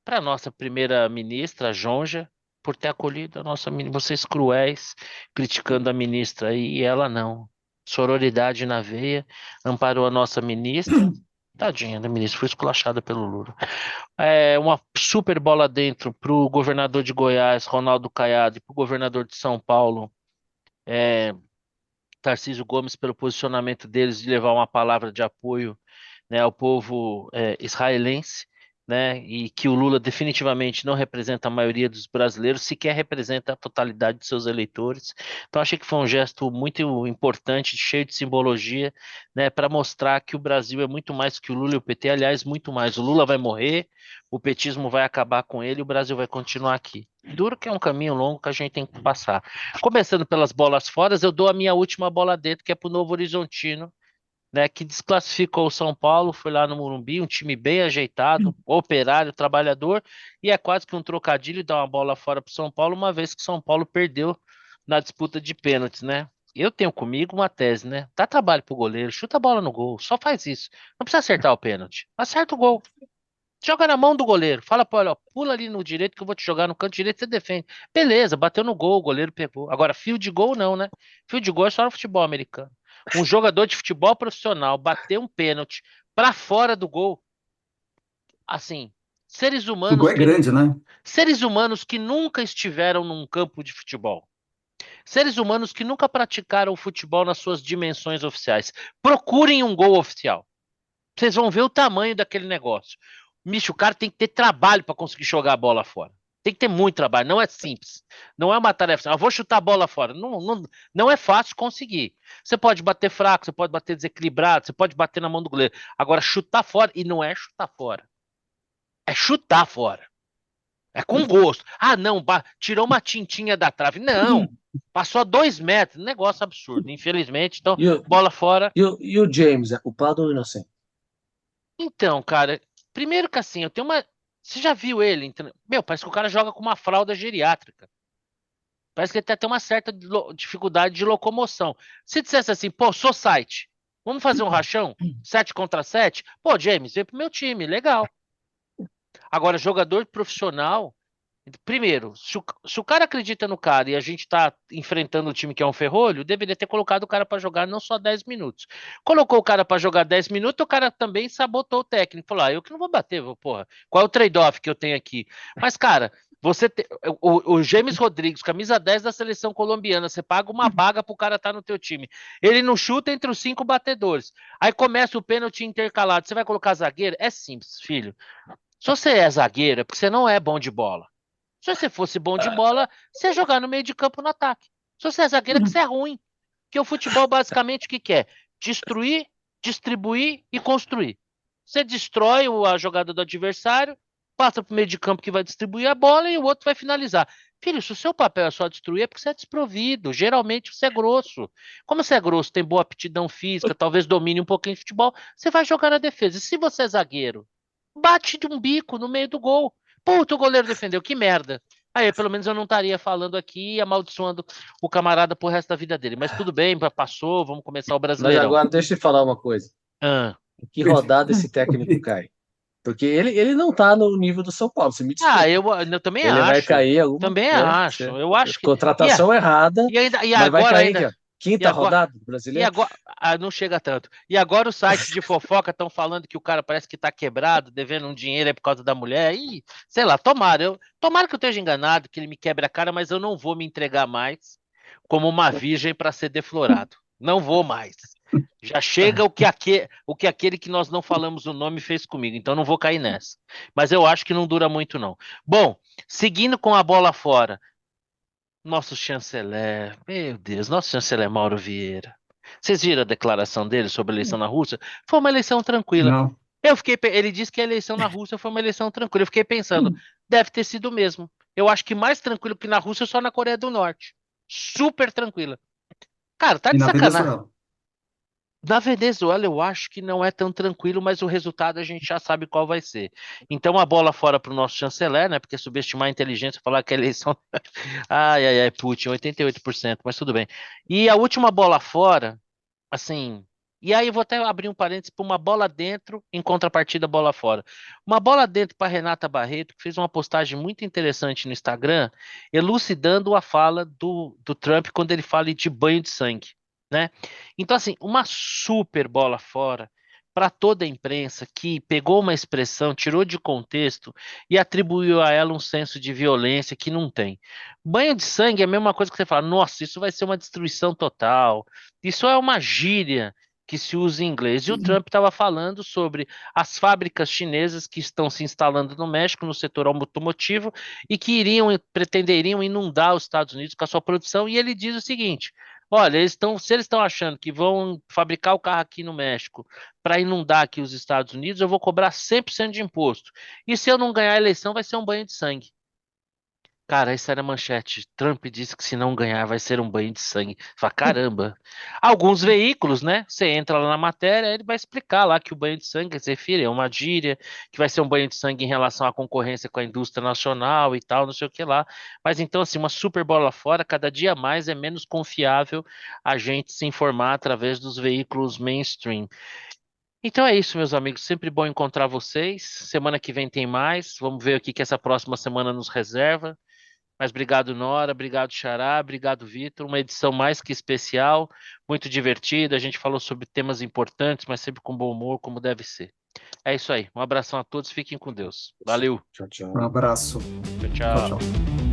Para nossa primeira ministra, a Jonja, por ter acolhido a nossa ministra. Vocês cruéis, criticando a ministra aí, e ela não. Sororidade na veia, amparou a nossa ministra. Tadinha da ministra, foi esculachada pelo Lula. Uma super bola dentro para o governador de Goiás, Ronaldo Caiado, e para o governador de São Paulo, Tarcísio Gomes, pelo posicionamento deles de levar uma palavra de apoio, né, ao povo israelense, né, e que o Lula definitivamente não representa a maioria dos brasileiros, sequer representa a totalidade de seus eleitores. Então achei que foi um gesto muito importante, cheio de simbologia, né, para mostrar que o Brasil é muito mais que o Lula e o PT, aliás, muito mais. O Lula vai morrer, o petismo vai acabar com ele, e o Brasil vai continuar aqui. Duro que é um caminho longo que a gente tem que passar. Começando pelas bolas fora, eu dou a minha última bola dentro, que é para o Novo Horizontino, né, que desclassificou o São Paulo, foi lá no Morumbi, um time bem ajeitado, operário, trabalhador, e é quase que um trocadilho dar uma bola fora para o São Paulo, uma vez que o São Paulo perdeu na disputa de pênaltis, né? Eu tenho comigo uma tese, né? Dá trabalho pro goleiro, chuta a bola no gol, só faz isso. Não precisa acertar o pênalti, acerta o gol. Joga na mão do goleiro. Fala pra ele, ó, pula ali no direito que eu vou te jogar no canto direito, você defende. Beleza, bateu no gol, o goleiro pegou. Agora, fio de gol não, né? Fio de gol é só no futebol americano. Um jogador de futebol profissional bater um pênalti pra fora do gol, assim, seres O gol humanos é que grande, né? seres humanos que nunca estiveram num campo de futebol. Seres humanos que nunca praticaram o futebol nas suas dimensões oficiais. Procurem um gol oficial. Vocês vão ver o tamanho daquele negócio. Micho, o cara tem que ter trabalho para conseguir jogar a bola fora. Tem que ter muito trabalho, não é simples. Não é uma tarefa assim, vou chutar a bola fora. Não, não, não é fácil conseguir. Você pode bater fraco, você pode bater desequilibrado, você pode bater na mão do goleiro. Agora, chutar fora, e não é chutar fora. É chutar fora. É com gosto. Ah, não, tirou uma tintinha da trave. Não, passou a 2 metros. Negócio absurdo, infelizmente. Então, E o, bola fora. e o James, é culpado ou inocente? Então, cara, primeiro que assim, eu tenho uma. Você já viu ele? Meu, parece que o cara joga com uma fralda geriátrica. Parece que ele tem uma certa dificuldade de locomoção. Se dissesse assim, pô, sou site, vamos fazer um rachão? 7 contra 7? Pô, James, vem pro meu time, legal. Agora, jogador profissional. Primeiro, se o cara acredita no cara e a gente tá enfrentando o time que é um ferrolho, deveria ter colocado o cara para jogar não só 10 minutos. Colocou o cara para jogar 10 minutos, o cara também sabotou o técnico. Falou: eu que não vou bater, porra. Qual é o trade-off que eu tenho aqui? Mas, cara, o James Rodrigues, camisa 10 da seleção colombiana, você paga uma paga pro cara estar no teu time. Ele não chuta entre os 5 batedores. Aí começa o pênalti intercalado. Você vai colocar zagueiro? É simples, filho. Se você é zagueiro, é porque você não é bom de bola. Se você fosse bom de bola, você ia jogar no meio de campo no ataque. Se você é zagueiro, é que você é ruim. Porque o futebol, basicamente, o que que é? Destruir, distribuir e construir. Você destrói a jogada do adversário, passa para o meio de campo que vai distribuir a bola e o outro vai finalizar. Filho, se o seu papel é só destruir, é porque você é desprovido. Geralmente você é grosso. Como você é grosso, tem boa aptidão física, talvez domine um pouquinho de futebol, você vai jogar na defesa. E se você é zagueiro, bate de um bico no meio do gol. Puta, o goleiro defendeu, que merda. Aí, pelo menos eu não estaria falando aqui e amaldiçoando o camarada pro resto da vida dele. Mas tudo bem, passou, vamos começar o Mas Brasileirão. agora deixa eu te falar uma coisa. Ah, Em que rodada esse técnico cai? Porque ele não tá no nível do São Paulo, você me desculpa. eu também Ele vai acho. cair alguma, Também né? acho. Eu acho que. E, Contratação errada, e ainda, e mas vai agora cair aqui, ainda. ó. E Quinta agora, rodada do e brasileiro. agora, não chega tanto. E agora os sites de fofoca estão falando que o cara parece que tá quebrado, devendo um dinheiro aí por causa da mulher. E, sei lá, tomara que eu esteja enganado, que ele me quebre a cara, mas eu não vou me entregar mais como uma virgem para ser deflorado. Não vou mais. Já chega o que aquele que nós não falamos o nome fez comigo, então não vou cair nessa. Mas eu acho que não dura muito, não. Bom, seguindo com a bola fora. Nosso chanceler, meu Deus, nosso chanceler Mauro Vieira. Vocês viram a declaração dele sobre a eleição na Rússia? Foi uma eleição tranquila. Não. Ele disse que a eleição na Rússia foi uma eleição tranquila. Eu fiquei pensando, deve ter sido mesmo. Eu acho que mais tranquilo que na Rússia só na Coreia do Norte. Super tranquila. Cara, tá E de na sacanagem. Venezuela? Na Venezuela, eu acho que não é tão tranquilo, mas o resultado a gente já sabe qual vai ser. Então, a bola fora para o nosso chanceler, né? Porque subestimar a inteligência, falar que a eleição. Ai, ai, ai, Putin, 88%, mas tudo bem. E a última bola fora, assim. E aí, eu vou até abrir um parênteses para uma bola dentro, em contrapartida, bola fora. Uma bola dentro para Renata Barreto, que fez uma postagem muito interessante no Instagram, elucidando a fala do Trump quando ele fala de banho de sangue, né? Então, assim, uma super bola fora para toda a imprensa que pegou uma expressão, tirou de contexto e atribuiu a ela um senso de violência que não tem. Banho de sangue é a mesma coisa que você fala, nossa, isso vai ser uma destruição total. Isso é uma gíria que se usa em inglês. E o Trump estava falando sobre as fábricas chinesas que estão se instalando no México, no setor automotivo, e que pretenderiam inundar os Estados Unidos com a sua produção. E ele diz o seguinte: olha, se eles estão achando que vão fabricar o carro aqui no México para inundar aqui os Estados Unidos, eu vou cobrar 100% de imposto. E se eu não ganhar a eleição, vai ser um banho de sangue. Cara, essa era a manchete. Trump disse que se não ganhar vai ser um banho de sangue. Fala, caramba. Alguns veículos, né? Você entra lá na matéria, ele vai explicar lá que o banho de sangue se refere a uma gíria, que vai ser um banho de sangue em relação à concorrência com a indústria nacional e tal, não sei o que lá. Mas então, assim, uma super bola fora, cada dia mais é menos confiável a gente se informar através dos veículos mainstream. Então é isso, meus amigos. Sempre bom encontrar vocês. Semana que vem tem mais. Vamos ver o que essa próxima semana nos reserva. Mas obrigado, Nora, obrigado, Xará, obrigado, Vitor. Uma edição mais que especial, muito divertida. A gente falou sobre temas importantes, mas sempre com bom humor, como deve ser. É isso aí. Um abração a todos, fiquem com Deus. Valeu. Tchau, Um tchau. abraço. Tchau, Tchau, tchau. tchau.